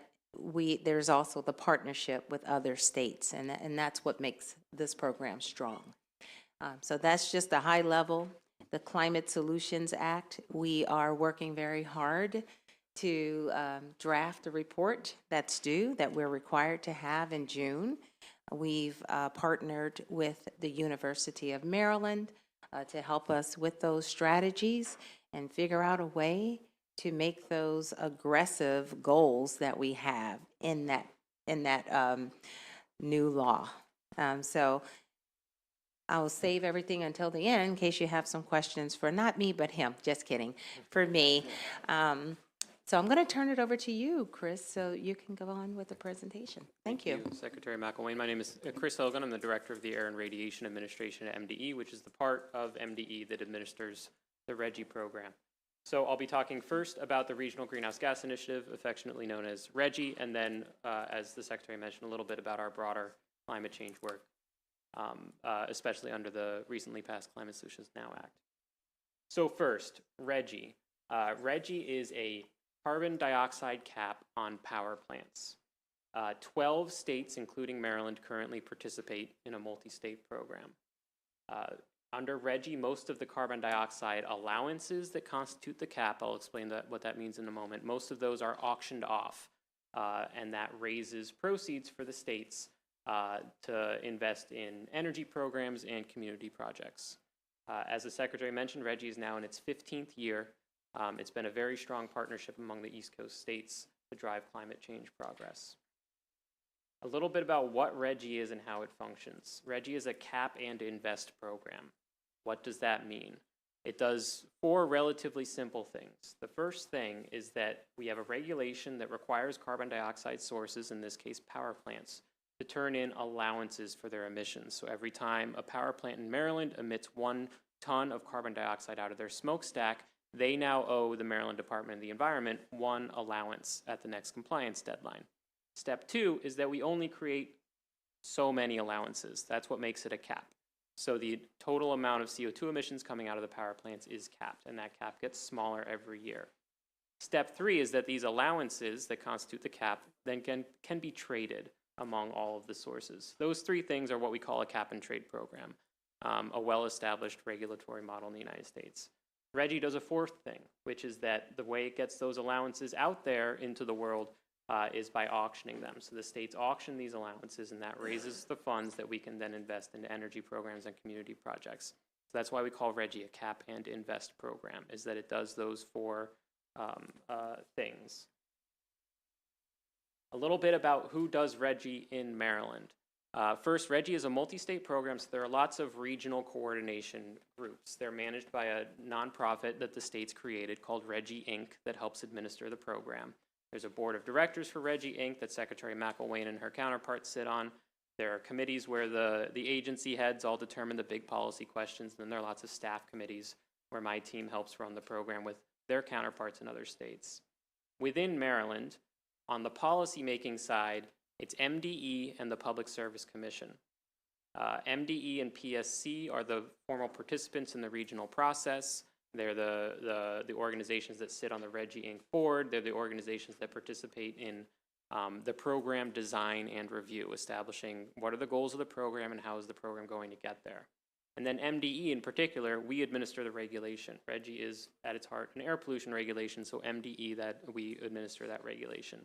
there's also the partnership with other states, and that's what makes this program strong. So that's just a high level. The Climate Solutions Act, we are working very hard to draft a report that's due, that we're required to have in June. We've partnered with the University of Maryland to help us with those strategies and figure out a way to make those aggressive goals that we have in that new law. So I'll save everything until the end in case you have some questions for not me, but him. Just kidding. For me. So I'm going to turn it over to you, Chris, so you can go on with the presentation. Thank you. Secretary McElwain. My name is Chris Hogan. I'm the Director of the Air and Radiation Administration at MDE, which is the part of MDE that administers the RGGI program. So I'll be talking first about the Regional Greenhouse Gas Initiative, affectionately known as RGGI, and then, as the Secretary mentioned, a little bit about our broader climate change work, especially under the recently passed Climate Solutions Now Act. So first, RGGI. RGGI is a carbon dioxide cap on power plants. 12 states, including Maryland, currently participate in a multi-state program. Under RGGI, most of the carbon dioxide allowances that constitute the cap, I'll explain what that means in a moment, most of those are auctioned off, and that raises proceeds for the states to invest in energy programs and community projects. As the Secretary mentioned, RGGI is now in its 15th year. It's been a very strong partnership among the East Coast states to drive climate change progress. A little bit about what RGGI is and how it functions. RGGI is a cap and invest program. What does that mean? It does 4 relatively simple things. The first thing is that we have a regulation that requires carbon dioxide sources, in this case power plants, to turn in allowances for their emissions. So every time a power plant in Maryland emits 1 ton of carbon dioxide out of their smokestack, they now owe the Maryland Department of the Environment 1 allowance at the next compliance deadline. Step 2 is that we only create so many allowances. That's what makes it a cap. So the total amount of CO2 emissions coming out of the power plants is capped, and that cap gets smaller every year. Step 3 is that these allowances that constitute the cap then can be traded among all of the sources. Those 3 things are what we call a cap and trade program, a well-established regulatory model in the United States. RGGI does a 4th thing, which is that the way it gets those allowances out there into the world is by auctioning them. So the states auction these allowances, and that raises the funds that we can then invest into energy programs and community projects. So that's why we call RGGI a cap and invest program, is that it does those 4 things. A little bit about who does RGGI in Maryland. First, RGGI is a multi-state program, so there are lots of regional coordination groups. They're managed by a nonprofit that the states created called RGGI Inc. that helps administer the program. There's a board of directors for RGGI Inc. that Secretary McElwain and her counterparts sit on. There are committees where the agency heads all determine the big policy questions, and then there are lots of staff committees where my team helps run the program with their counterparts in other states. Within Maryland, on the policy-making side, it's MDE and the Public Service Commission. MDE and PSC are the formal participants in the regional process. They're the organizations that sit on the RGGI Inc. board. They're the organizations that participate in the program design and review, establishing what are the goals of the program and how is the program going to get there. And then MDE in particular, we administer the regulation. RGGI is at its heart an air pollution regulation, so MDE, that we administer that regulation.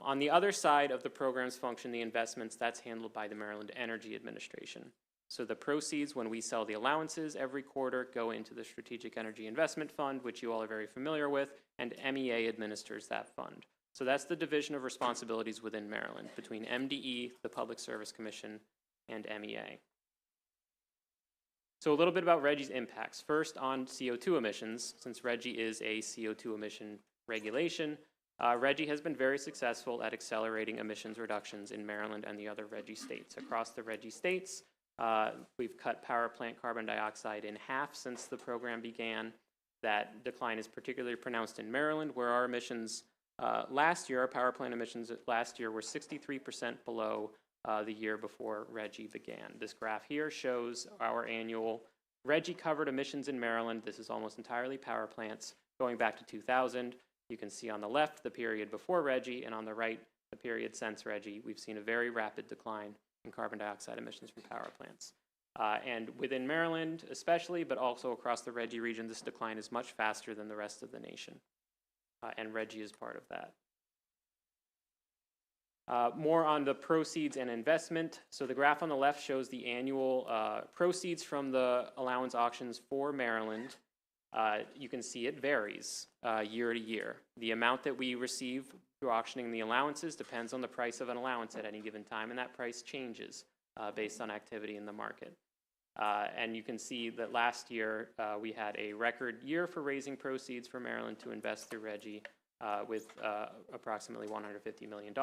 On the other side of the program's function, the investments, that's handled by the Maryland Energy Administration. So the proceeds, when we sell the allowances every quarter, go into the Strategic Energy Investment Fund, which you all are very familiar with, and MEA administers that fund. So that's the division of responsibilities within Maryland between MDE, the Public Service Commission, and MEA. So a little bit about RGGI's impacts. First, on CO2 emissions, since RGGI is a CO2 emission regulation, RGGI has been very successful at accelerating emissions reductions in Maryland and the other RGGI states. Across the RGGI states, we've cut power plant carbon dioxide in half since the program began. That decline is particularly pronounced in Maryland, where our emissions last year, our power plant emissions last year were 63% below the year before RGGI began. This graph here shows our annual RGGI-covered emissions in Maryland. This is almost entirely power plants going back to 2000. You can see on the left the period before RGGI, and on the right the period since RGGI. We've seen a very rapid decline in carbon dioxide emissions from power plants. And within Maryland especially, but also across the RGGI region, this decline is much faster than the rest of the nation. And RGGI is part of that. More on the proceeds and investment. So the graph on the left shows the annual proceeds from the allowance auctions for Maryland. You can see it varies year to year. The amount that we receive through auctioning the allowances depends on the price of an allowance at any given time, and that price changes based on activity in the market. And you can see that last year we had a record year for raising proceeds for Maryland to invest through RGGI with approximately $150 million.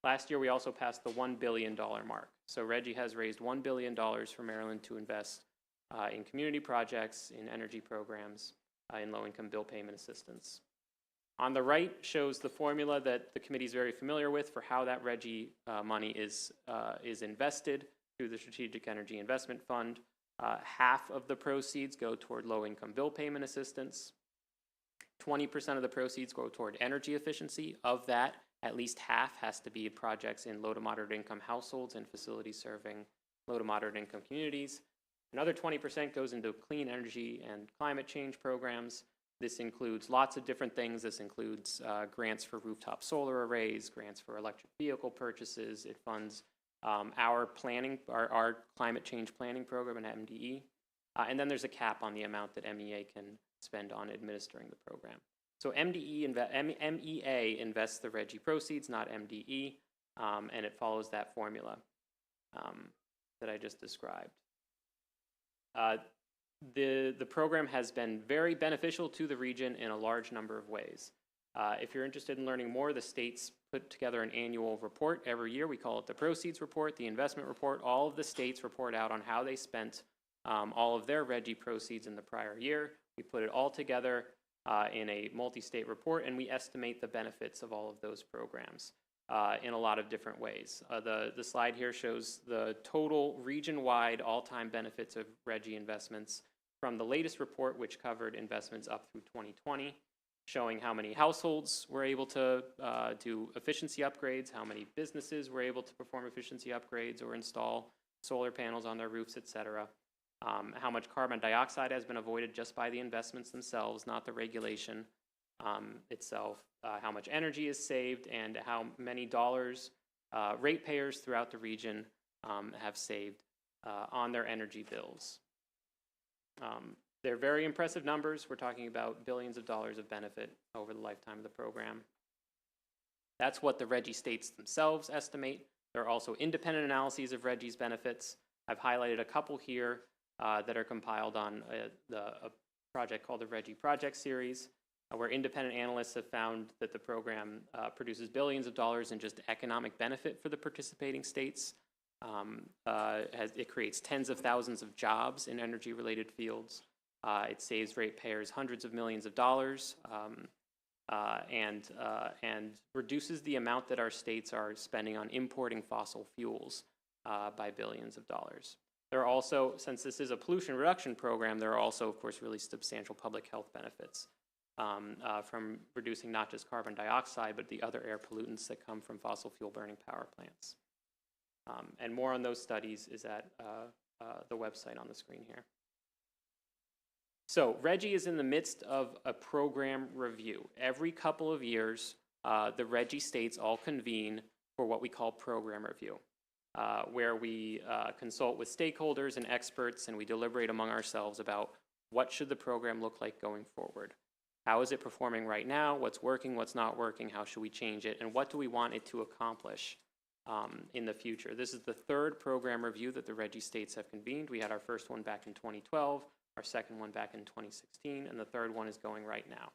Last year we also passed the $1 billion mark. So RGGI has raised $1 billion for Maryland to invest in community projects, in energy programs, in low-income bill payment assistance. On the right shows the formula that the committee is very familiar with for how that RGGI money is invested through the Strategic Energy Investment Fund. Half of the proceeds go toward low-income bill payment assistance. 20% of the proceeds go toward energy efficiency. Of that, at least half has to be projects in low to moderate income households and facilities serving low to moderate income communities. Another 20% goes into clean energy and climate change programs. This includes lots of different things. This includes grants for rooftop solar arrays, grants for electric vehicle purchases. It funds our climate change planning program in MDE. And then there's a cap on the amount that MEA can spend on administering the program. So MEA invests the RGGI proceeds, not MDE, and it follows that formula that I just described. The program has been very beneficial to the region in a large number of ways. If you're interested in learning more, the states put together an annual report every year. We call it the proceeds report, the investment report. All of the states report out on how they spent all of their RGGI proceeds in the prior year. We put it all together in a multi-state report, and we estimate the benefits of all of those programs in a lot of different ways. The slide here shows the total region-wide all-time benefits of RGGI investments from the latest report, which covered investments up through 2020, showing how many households were able to do efficiency upgrades, how many businesses were able to perform efficiency upgrades or install solar panels on their roofs, et cetera. How much carbon dioxide has been avoided just by the investments themselves, not the regulation itself, how much energy is saved, and how many dollars ratepayers throughout the region have saved on their energy bills. They're very impressive numbers. We're talking about billions of dollars of benefit over the lifetime of the program. That's what the RGGI states themselves estimate. There are also independent analyses of RGGI's benefits. I've highlighted a couple here that are compiled on a project called the RGGI Project Series, where independent analysts have found that the program produces billions of dollars in just economic benefit for the participating states. It creates tens of thousands of jobs in energy-related fields. It saves ratepayers hundreds of millions of dollars and reduces the amount that our states are spending on importing fossil fuels by billions of dollars. There are also, since this is a pollution reduction program, there are also, of course, really substantial public health benefits from reducing not just carbon dioxide, but the other air pollutants that come from fossil fuel burning power plants. And more on those studies is at the website on the screen here. So RGGI is in the midst of a program review. Every couple of years, the RGGI states all convene for what we call program review, where we consult with stakeholders and experts, and we deliberate among ourselves about what should the program look like going forward. How is it performing right now? What's working, what's not working? How should we change it? And what do we want it to accomplish in the future? This is the third program review that the RGGI states have convened. We had our first one back in 2012, our second one back in 2016, and the third one is going right now.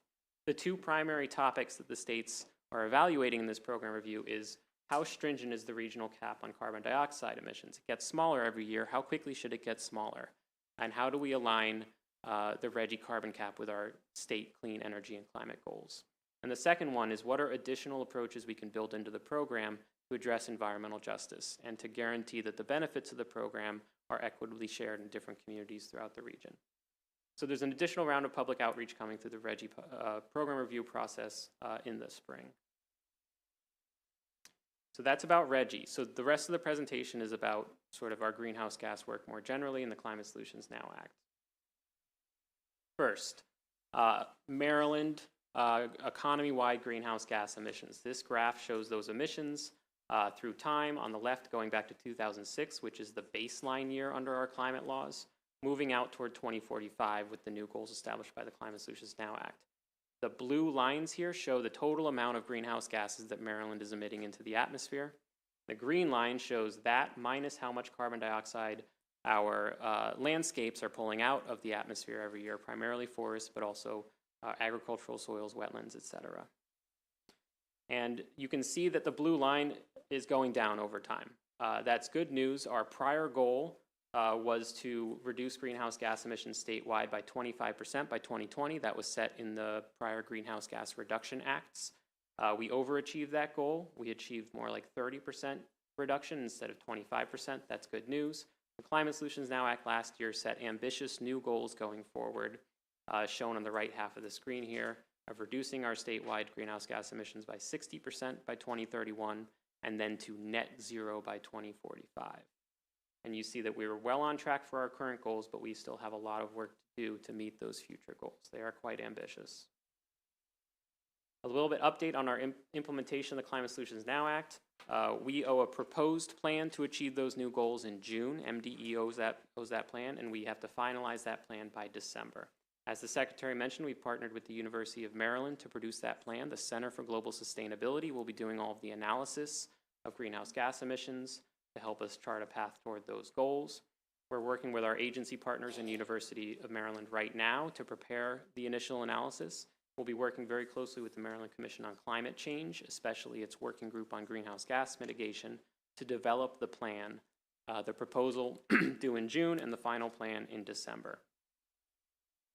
The two primary topics that the states are evaluating in this program review is how stringent is the regional cap on carbon dioxide emissions? It gets smaller every year. How quickly should it get smaller? And how do we align the RGGI carbon cap with our state clean energy and climate goals? And the second one is what are additional approaches we can build into the program to address environmental justice and to guarantee that the benefits of the program are equitably shared in different communities throughout the region. So there's an additional round of public outreach coming through the RGGI program review process in the spring. So that's about RGGI. So the rest of the presentation is about sort of our greenhouse gas work more generally in the Climate Solutions Now Act. First, Maryland economy-wide greenhouse gas emissions. This graph shows those emissions through time. On the left, going back to 2006, which is the baseline year under our climate laws, moving out toward 2045 with the new goals established by the Climate Solutions Now Act. The blue lines here show the total amount of greenhouse gases that Maryland is emitting into the atmosphere. The green line shows that minus how much carbon dioxide our landscapes are pulling out of the atmosphere every year, primarily forests, but also agricultural soils, wetlands, et cetera. And you can see that the blue line is going down over time. That's good news. Our prior goal was to reduce greenhouse gas emissions statewide by 25% by 2020. That was set in the prior Greenhouse Gas Reduction Acts. We overachieved that goal. We achieved more like 30% reduction instead of 25%. That's good news. The Climate Solutions Now Act last year set ambitious new goals going forward, shown on the right half of the screen here, of reducing our statewide greenhouse gas emissions by 60% by 2031 and then to net zero by 2045. And you see that we were well on track for our current goals, but we still have a lot of work to do to meet those future goals. They are quite ambitious. A little bit update on our implementation of the Climate Solutions Now Act. We owe a proposed plan to achieve those new goals in June. MDE owes that plan, and we have to finalize that plan by December. As the Secretary mentioned, we partnered with the University of Maryland to produce that plan. The Center for Global Sustainability will be doing all of the analysis of greenhouse gas emissions to help us chart a path toward those goals. We're working with our agency partners in University of Maryland right now to prepare the initial analysis, We'll be working very closely with the Maryland Commission on Climate Change, especially its working group on greenhouse gas mitigation, to develop the plan, the proposal due in June and the final plan in December.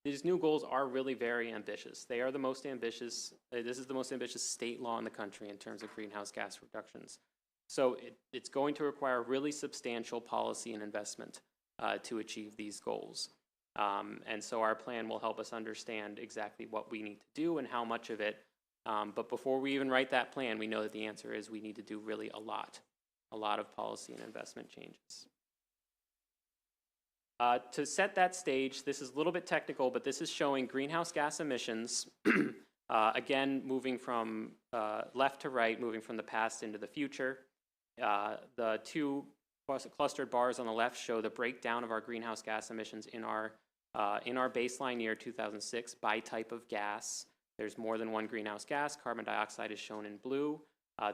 These new goals are really very ambitious. They are the most ambitious, this is the most ambitious state law in the country in terms of greenhouse gas reductions. So it's going to require really substantial policy and investment to achieve these goals. And so our plan will help us understand exactly what we need to do and how much of it. But before we even write that plan, we know that the answer is we need to do really a lot of policy and investment changes. To set that stage, this is a little bit technical, but this is showing greenhouse gas emissions, again, moving from left to right, moving from the past into the future. The two clustered bars on the left show the breakdown of our greenhouse gas emissions in our baseline year 2006 by type of gas. There's more than one greenhouse gas. Carbon dioxide is shown in blue.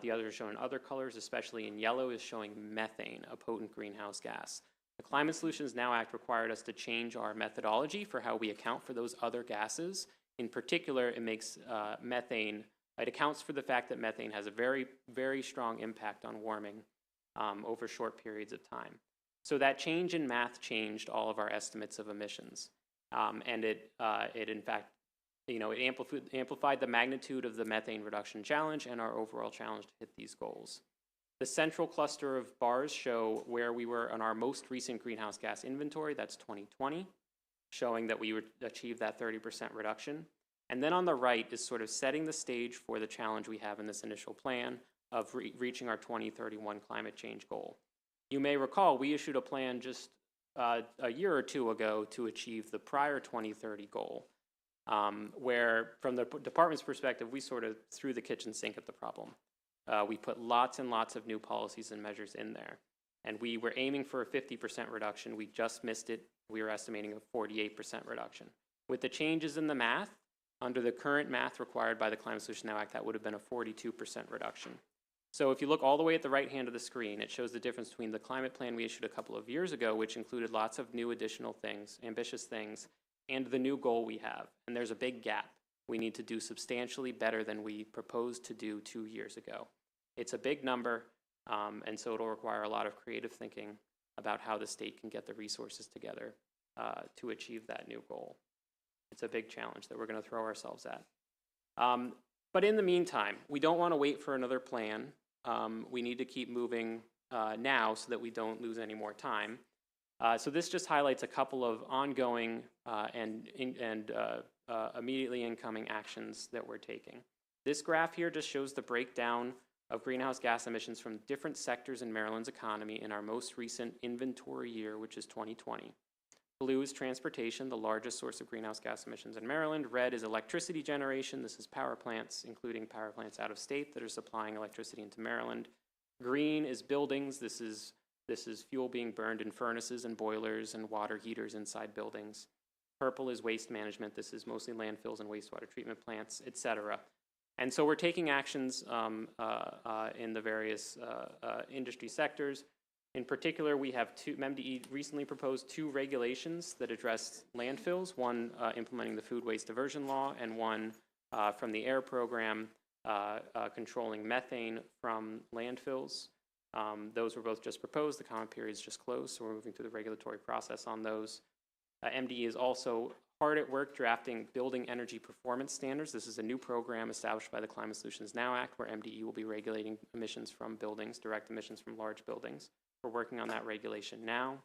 The others are shown in other colors, especially in yellow is showing methane, a potent greenhouse gas. The Climate Solutions Now Act required us to change our methodology for how we account for those other gases. In particular, it makes methane, it accounts for the fact that methane has a very, very strong impact on warming over short periods of time. So that change in math changed all of our estimates of emissions. And it in fact, it amplified the magnitude of the methane reduction challenge and our overall challenge to hit these goals. The central cluster of bars show where we were on our most recent greenhouse gas inventory, that's 2020, showing that we would achieve that 30% reduction. And then on the right is sort of setting the stage for the challenge we have in this initial plan of reaching our 2031 climate change goal. You may recall we issued a plan just a year or two ago to achieve the prior 2030 goal, where from the department's perspective, we sort of threw the kitchen sink at the problem. We put lots and lots of new policies and measures in there. And we were aiming for a 50% reduction. We just missed it. We were estimating a 48% reduction. With the changes in the math, under the current math required by the Climate Solutions Now Act, that would have been a 42% reduction. So if you look all the way at the right hand of the screen, it shows the difference between the climate plan we issued a couple of years ago, which included lots of new additional things, ambitious things, and the new goal we have. And there's a big gap. We need to do substantially better than we proposed to do 2 years ago. It's a big number, and so it'll require a lot of creative thinking about how the state can get the resources together to achieve that new goal. It's a big challenge that we're going to throw ourselves at. But in the meantime, we don't want to wait for another plan. We need to keep moving now so that we don't lose any more time. So this just highlights a couple of ongoing and immediately incoming actions that we're taking. This graph here just shows the breakdown of greenhouse gas emissions from different sectors in Maryland's economy in our most recent inventory year, which is 2020. Blue is transportation, the largest source of greenhouse gas emissions in Maryland. Red is electricity generation. This is power plants, including power plants out of state that are supplying electricity into Maryland. Green is buildings. This is fuel being burned in furnaces and boilers and water heaters inside buildings. Purple is waste management. This is mostly landfills and wastewater treatment plants, et cetera. And so we're taking actions in the various industry sectors. In particular, we have MDE recently proposed 2 regulations that address landfills, one implementing the food waste diversion law and one from the AIR program controlling methane from landfills. Those were both just proposed. The comment period is just closed, so we're moving through the regulatory process on those. MDE is also hard at work drafting building energy performance standards. This is a new program established by the Climate Solutions Now Act where MDE will be regulating emissions from buildings, direct emissions from large buildings. We're working on that regulation now.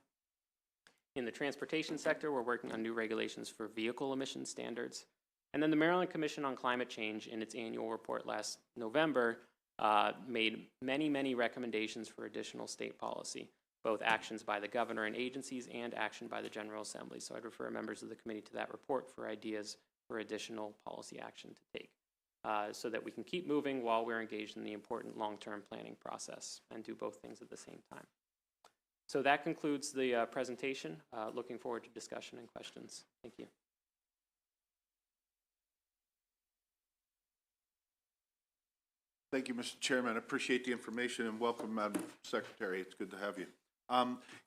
In the transportation sector, we're working on new regulations for vehicle emission standards. And then the Maryland Commission on Climate Change in its annual report last November made many, many recommendations for additional state policy, both actions by the governor and agencies and action by the General Assembly. So I'd refer members of the committee to that report for ideas for additional policy action to take so that we can keep moving while we're engaged in the important long-term planning process and do both things at the same time. So that concludes the presentation. Looking forward to discussion and questions. Thank you. Thank you, Mr. Chairman. I appreciate the information and welcome, Madam Secretary. It's good to have you.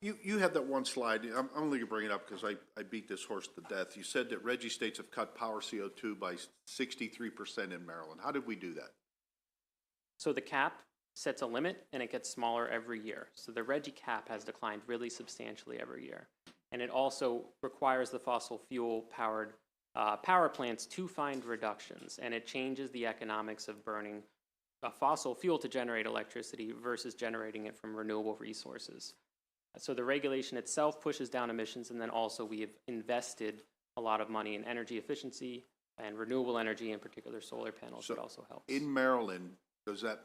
You had that one slide, I'm only gonna bring it up because I beat this horse to death. You said that Reggie states have cut power CO2 by 63% in Maryland. How did we do that? So the cap sets a limit and it gets smaller every year. So the Reggie cap has declined really substantially every year. And it also requires the fossil fuel powered power plants to find reductions, and it changes the economics of burning a fossil fuel to generate electricity versus generating it from renewable resources. So the regulation itself pushes down emissions, and then also we have invested a lot of money in energy efficiency and renewable energy, in particular solar panels, that also helps. In Maryland,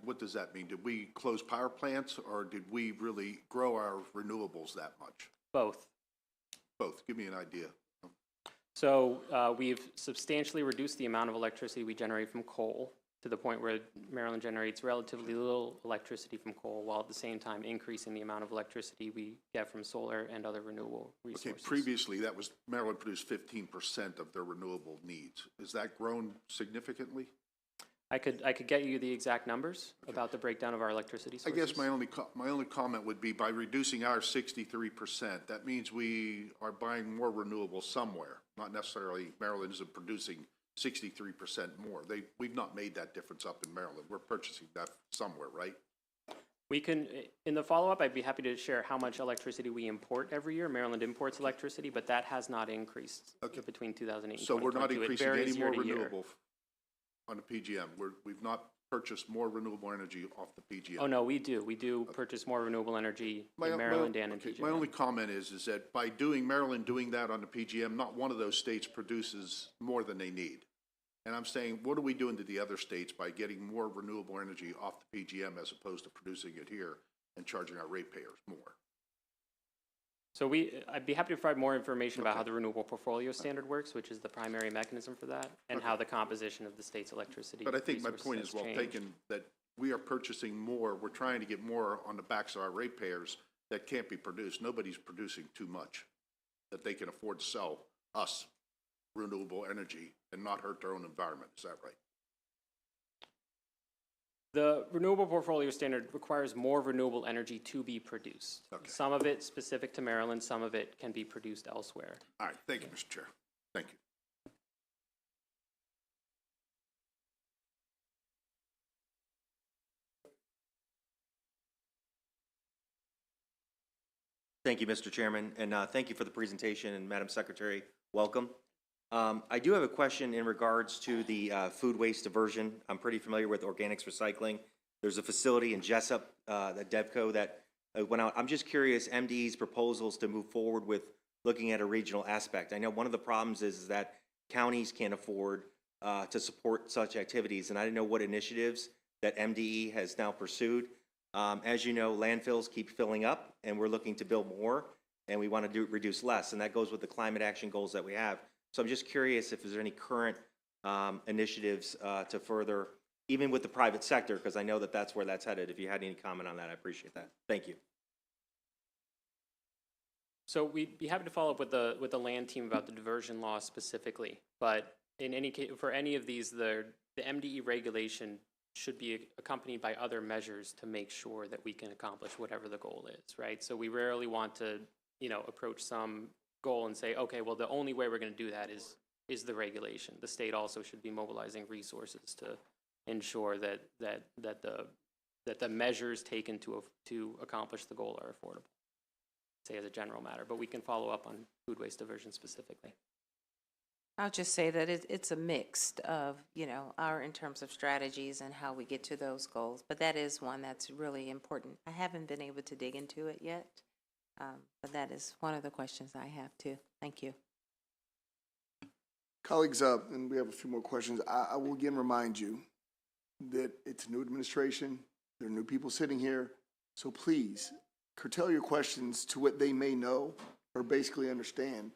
what does that mean? Did we close power plants, or did we really grow our renewables that much? Both. Both. Give me an idea. So we've substantially reduced the amount of electricity we generate from coal to the point where Maryland generates relatively little electricity from coal, while at the same time increasing the amount of electricity we get from solar and other renewable resources. Okay, previously, Maryland produced 15% of their renewable needs. Has that grown significantly? I could get you the exact numbers about the breakdown of our electricity sources. I guess my only comment would be by reducing our 63%, that means we are buying more renewables somewhere. Not necessarily Maryland isn't producing 63% more. We've not made that difference up in Maryland. We're purchasing that somewhere, right? We can, in the follow-up, I'd be happy to share how much electricity we import every year. Maryland imports electricity, but that has not increased between 2008 and 2022. So we're not increasing any more year. renewable on the PGM. We've not purchased more renewable energy off the PGM. Oh, no, we do. We do purchase more renewable energy in Maryland and in PGM. My only comment is that by Maryland doing that on the PGM, not one of those states produces more than they need. And I'm saying, what are we doing to the other states by getting more renewable energy off the PGM as opposed to producing it here and charging our ratepayers more? So I'd be happy to provide more information about how the renewable portfolio standard works, which is the primary mechanism for that, and how the composition of the state's electricity But I think my resources point has is well changed. taken, that we are purchasing more, we're trying to get more on the backs of our ratepayers that can't be produced. Nobody's producing too much that they can afford to sell us renewable energy and not hurt their own environment. Is that right? The renewable portfolio standard requires more renewable energy to be produced. Okay. Some of it specific to Maryland, some of it can be produced elsewhere. All right, thank you, Mr. Chair. Thank you. Thank you, Mr. Chairman, and thank you for the presentation, and Madam Secretary, welcome. I do have a question in regards to the food waste diversion. I'm pretty familiar with organics recycling. There's a facility in Jessup, the DevCo, that went out. I'm just curious, MDE's proposals to move forward with looking at a regional aspect. I know one of the problems is that counties can't afford to support such activities, and I didn't know what initiatives that MDE has now pursued. As you know, landfills keep filling up, and we're looking to build more, and we want to reduce less, and that goes with the climate action goals that we have. So I'm just curious if there's any current initiatives to further, even with the private sector, because I know that that's where that's headed. If you had any comment on that, I appreciate that. Thank you. So we'd be happy to follow up with the land team about the diversion law specifically, but in any case, for any of these, the MDE regulation should be accompanied by other measures to make sure that we can accomplish whatever the goal is, right? So we rarely want to, approach some goal and say, okay, well, the only way we're going to do that is the regulation. The state also should be mobilizing resources to ensure that the measures taken to accomplish the goal are affordable, say as a general matter, but we can follow up on food waste diversion specifically. I'll just say that it's a mix of, in terms of strategies and how we get to those goals. But that is one that's really important. I haven't been able to dig into it yet, but that is one of the questions I have too. Thank you. Colleagues, and we have a few more questions. I will again remind you that it's a new administration. There are new people sitting here. So please curtail your questions to what they may know or basically understand.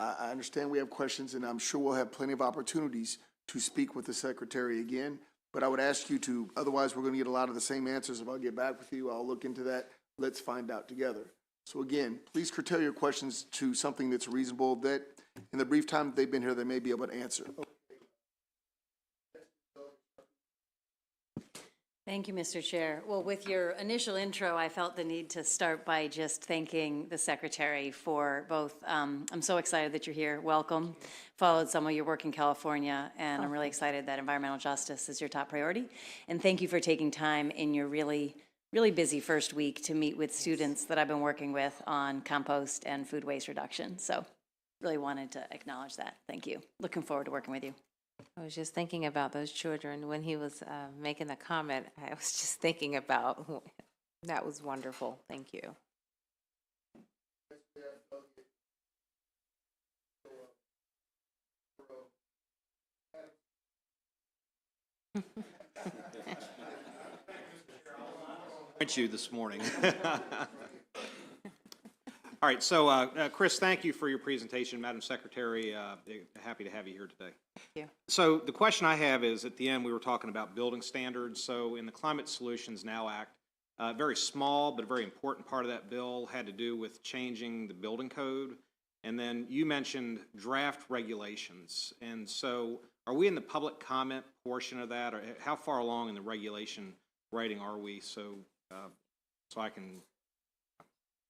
I understand we have questions, and I'm sure we'll have plenty of opportunities to speak with the Secretary again, but I would ask you to, otherwise we're going to get a lot of the same answers. If I'll get back with you, I'll look into that. Let's find out together. So again, please curtail your questions to something that's reasonable that in the brief time that they've been here, they may be able to answer. Thank you, Mr. Chair. Well, with your initial intro, I felt the need to start by just thanking the Secretary for both, I'm so excited that you're here, welcome. Followed some of your work in California, and I'm really excited that environmental justice is your top priority. And thank you for taking time in your really busy first week to meet with students that I've been working with on compost and food waste reduction. So really wanted to acknowledge that. Thank you. Looking forward to working with you. I was just thinking about those children when he was making the comment. I was just thinking about, that was wonderful. Thank you. You this morning. All right, so Chris, thank you for your presentation. Madam Secretary, happy to have you here today. Thank you. So the question I have is, at the end, we were talking about building standards. So in the Climate Solutions Now Act, a very small but a very important part of that bill had to do with changing the building code. And then you mentioned draft regulations. And so are we in the public comment portion of that? Or how far along in the regulation writing are we? So I can...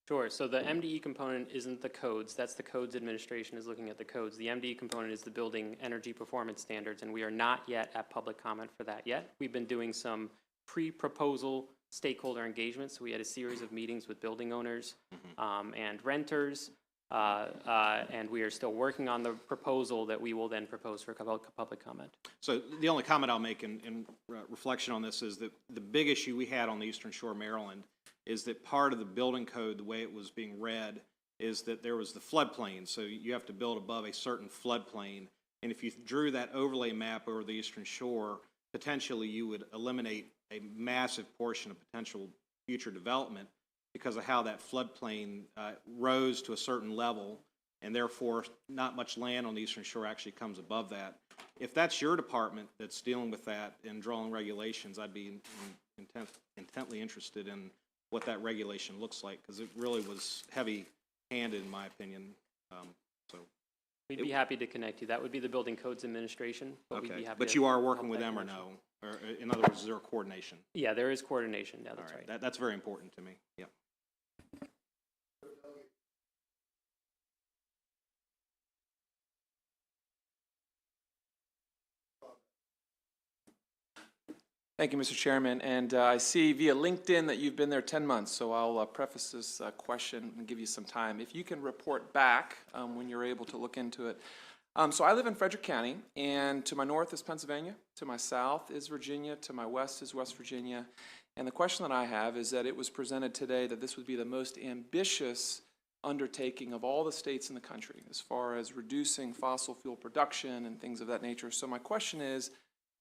Sure. So the MDE component isn't the codes. That's the codes administration is looking at the codes. The MDE component is the building energy performance standards, and we are not yet at public comment for that yet. We've been doing some pre-proposal stakeholder engagement. So we had a series of meetings with building owners and renters, and we are still working on the proposal that we will then propose for public comment. So the only comment I'll make in reflection on this is that the big issue we had on the Eastern Shore, Maryland, is that part of the building code, the way it was being read, is that there was the floodplain. So you have to build above a certain floodplain. And if you drew that overlay map over the Eastern Shore, potentially you would eliminate a massive portion of potential future development because of how that floodplain rose to a certain level, and therefore not much land on the Eastern Shore actually comes above that. If that's your department that's dealing with that and drawing regulations, I'd be intently interested in what that regulation looks like, because it really was heavy-handed in my opinion. We'd be happy to connect you. That would be the Building Codes Administration. But we'd be happy But to you are working help with that them or connection. no? Or in other words, is there a coordination? Yeah, there is coordination. Yeah, that's right. That's very important to me. Yeah. Thank you, Mr. Chairman. And I see via LinkedIn that you've been there 10 months, so I'll preface this question and give you some time. If you can report back when you're able to look into it. So I live in Frederick County, and to my north is Pennsylvania, to my south is Virginia, to my west is West Virginia. And the question that I have is that it was presented today that this would be the most ambitious undertaking of all the states in the country as far as reducing fossil fuel production and things of that nature. So my question is,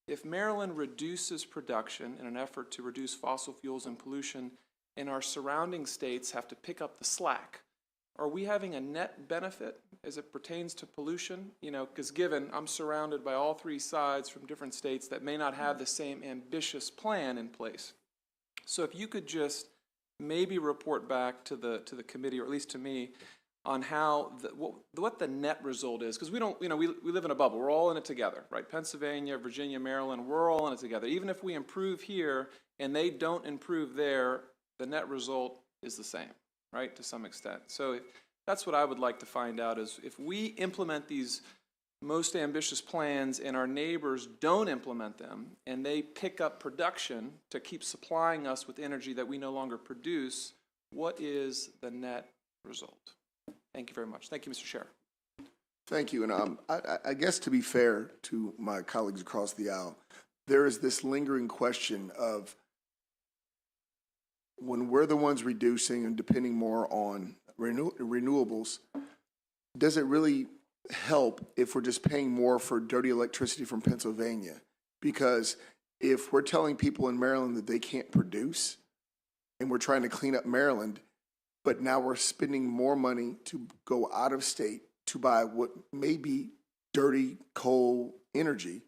if Maryland reduces production in an effort to reduce fossil fuels and pollution, and our surrounding states have to pick up the slack, are we having a net benefit as it pertains to pollution? You know, because given I'm surrounded by all three sides from different states that may not have the same ambitious plan in place. So if you could just maybe report back to the committee, or at least to me, on how what the net result is, because we don't, you know, we live in a bubble. We're all in it together, right? Pennsylvania, Virginia, Maryland, we're all in it together. Even if we improve here and they don't improve there, the net result is the same, right, to some extent. So that's what I would like to find out is if we implement these most ambitious plans and our neighbors don't implement them and they pick up production to keep supplying us with energy that we no longer produce, what is the net result? Thank you very much. Thank you, Mr. Chair. Thank you. And I guess to be fair to my colleagues across the aisle, there is this lingering question of when we're the ones reducing and depending more on renewables, does it really help if we're just paying more for dirty electricity from Pennsylvania? Because if we're telling people in Maryland that they can't produce and we're trying to clean up Maryland, but now we're spending more money to go out of state to buy what may be dirty coal energy,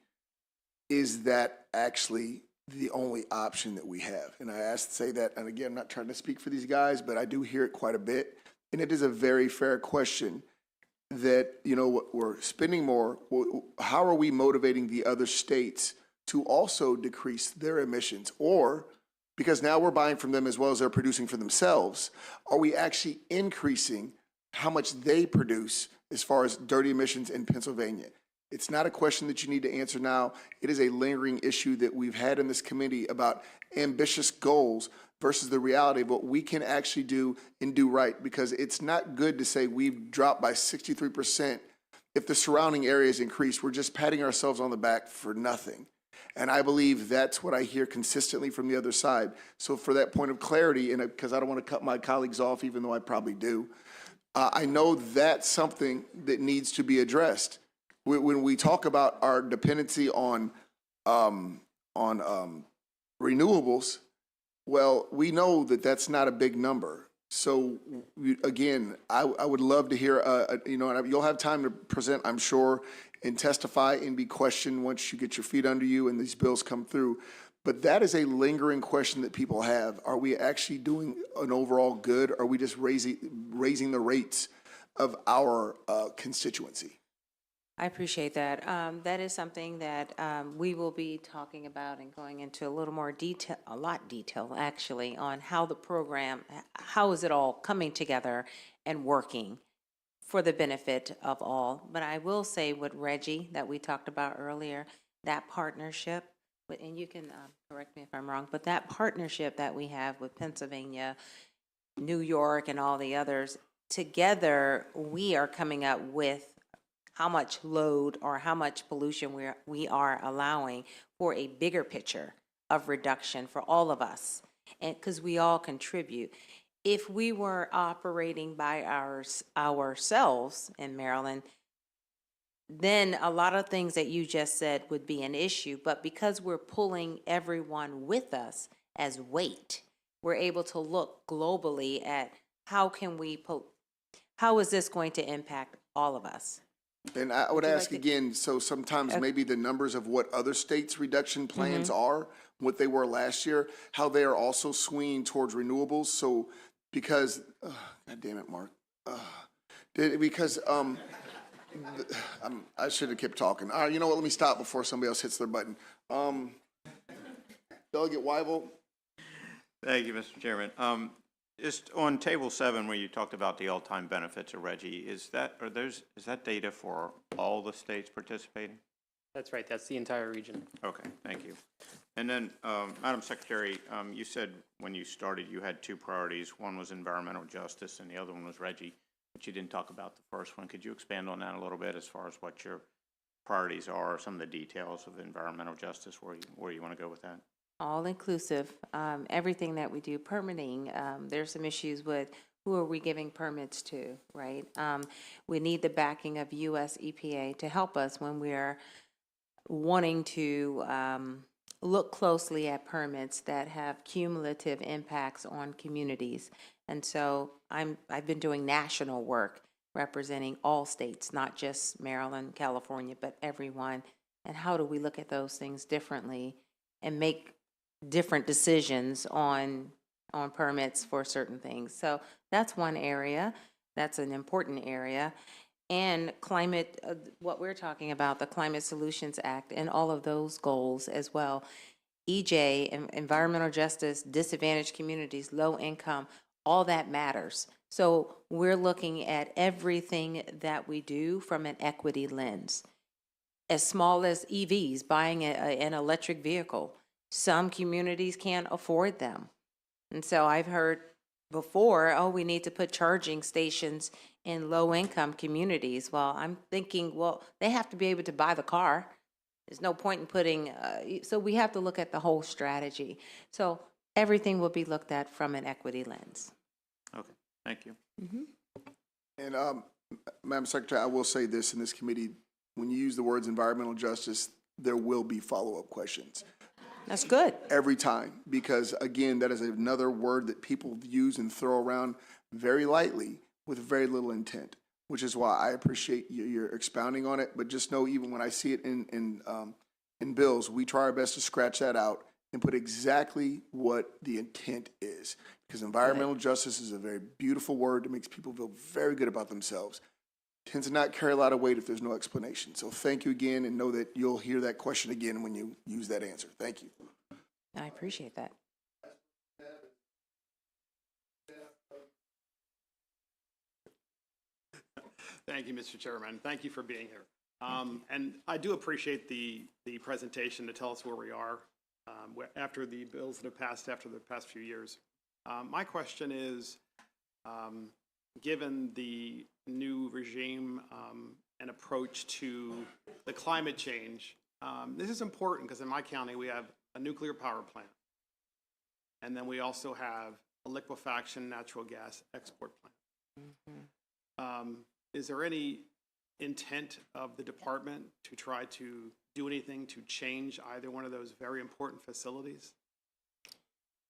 is that actually the only option that we have? And I say that, and again, I'm not trying to speak for these guys, but I do hear it quite a bit. And it is a very fair question that, you know, we're spending more. How are we motivating the other states to also decrease their emissions? Or, because now we're buying from them as well as they're producing for themselves, are we actually increasing how much they produce as far as dirty emissions in Pennsylvania? It's not a question that you need to answer now. It is a lingering issue that we've had in this committee about ambitious goals versus the reality of what we can actually do and do right, because it's not good to say we've dropped by 63% if the surrounding areas increase. We're just patting ourselves on the back for nothing. And I believe that's what I hear consistently from the other side. So for that point of clarity, and because I don't want to cut my colleagues off, even though I probably do, I know that's something that needs to be addressed. When we talk about our dependency on renewables, well, we know that that's not a big number. So again, I would love to hear, and you'll have time to present, I'm sure, and testify and be questioned once you get your feet under you and these bills come through. But that is a lingering question that people have. Are we actually doing an overall good? Or are we just raising the rates of our constituency? I appreciate that. That is something that we will be talking about and going into a little more detail, a lot detail actually, on how the program, how is it all coming together and working for the benefit of all. But I will say with Reggie that we talked about earlier, that partnership, and you can correct me if I'm wrong, but that partnership that we have with Pennsylvania, New York, and all the others, together we are coming up with how much load or how much pollution we are allowing for a bigger picture of reduction for all of us, and because we all contribute. If we were operating by ourselves in Maryland, then a lot of things that you just said would be an issue. But because we're pulling everyone with us as weight, we're able to look globally at how is this going to impact all of us? And I would ask again, so sometimes maybe the numbers of what other states' reduction plans are, what they were last year, how they are also swinging towards renewables. So because, God damn it, Mark. Because I should have kept talking. All right, you know what? Let me stop before somebody else hits their button. Delegate Weibel. Thank you, Mr. Chairman. Just on table 7, where you talked about the all-time benefits of Reggie, is that data for all the states participating? That's right, that's the entire region. Okay, thank you. And then, Madam Secretary, you said when you started you had 2 priorities. One was environmental justice and the other one was Reggie, but you didn't talk about the first one. Could you expand on that a little bit as far as what your priorities are, some of the details of environmental justice, where you want to go with that? All inclusive, everything that we do, permitting, there's some issues with who are we giving permits to, right? We need the backing of US EPA to help us when we're wanting to look closely at permits that have cumulative impacts on communities. And so I've been doing national work representing all states, not just Maryland, California, but everyone. And how do we look at those things differently and make different decisions on permits for certain things? So that's one area. That's an important area. And climate, what we're talking about, the Climate Solutions Act, and all of those goals as well. EJ, environmental justice, disadvantaged communities, low income, all that matters. So we're looking at everything that we do from an equity lens. As small as EVs, buying an electric vehicle. Some communities can't afford them. And so I've heard before, oh, we need to put charging stations in low-income communities. Well, I'm thinking, well, they have to be able to buy the car. There's no point in putting, so we have to look at the whole strategy. So everything will be looked at from an equity lens. Okay, thank you. And Madam Secretary, I will say this in this committee, when you use the words environmental justice, there will be follow-up questions. That's good. Every time, because again, that is another word that people use and throw around very lightly with very little intent, which is why I appreciate your expounding on it. But just know, even when I see it in bills, we try our best to scratch that out and put exactly what the intent is. Because environmental justice is a very beautiful word that makes people feel very good about themselves. tends to not carry a lot of weight if there's no explanation. So thank you again, and know that you'll hear that question again when you use that answer. Thank you. I appreciate that. Thank you, Mr. Chairman. Thank you for being here. And I do appreciate the presentation to tell us where we are after the bills that have passed after the past few years. My question is, given the new regime and approach to the climate change, this is important because in my county we have a nuclear power plant, and then we also have a liquefaction natural gas export plant. Is there any intent of the department to try to do anything to change either one of those very important facilities?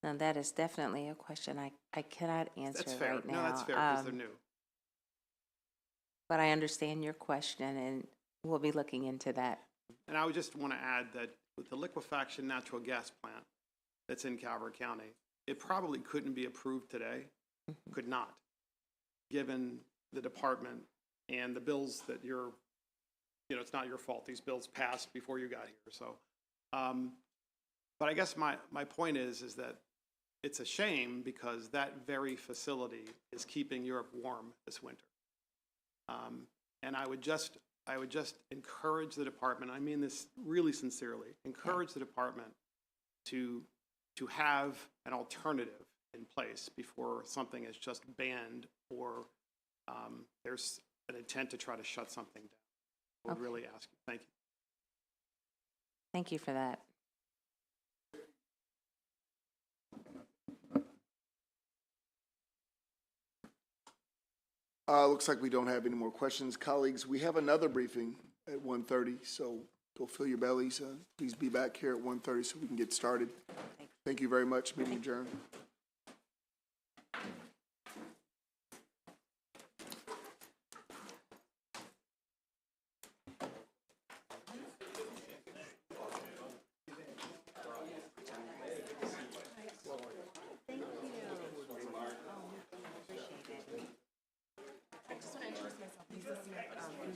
Now, that is definitely a question I cannot answer That's fair. right now. No, that's fair because they're new. But I understand your question, and we'll be looking into that. And I would just want to add that with the liquefaction natural gas plant that's in Calvert County, it probably couldn't be approved today, could not, given the department and the bills that it's not your fault. These bills passed before you got here. So, but I guess my point is that it's a shame because that very facility is keeping Europe warm this winter. And I would just encourage the department, I mean this really sincerely, encourage the department to have an alternative in place before something is just banned or there's an intent to try to shut something down. I would really ask you. Thank you. Thank you for that. Looks like we don't have any more questions. Colleagues, we have another briefing at 1:30, so go fill your bellies. Please be back here at 1:30 so we can get started. Thank you very much. Meeting adjourned.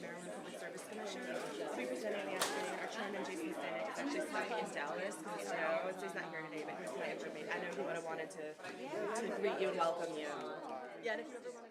Maryland Public Service Commission. We presented yesterday. Our chairman, Jason Senate, is actually sitting in Dallas because he's not here today, but he's my information. I know he would have wanted to greet you and welcome you. Yeah, and if you ever want to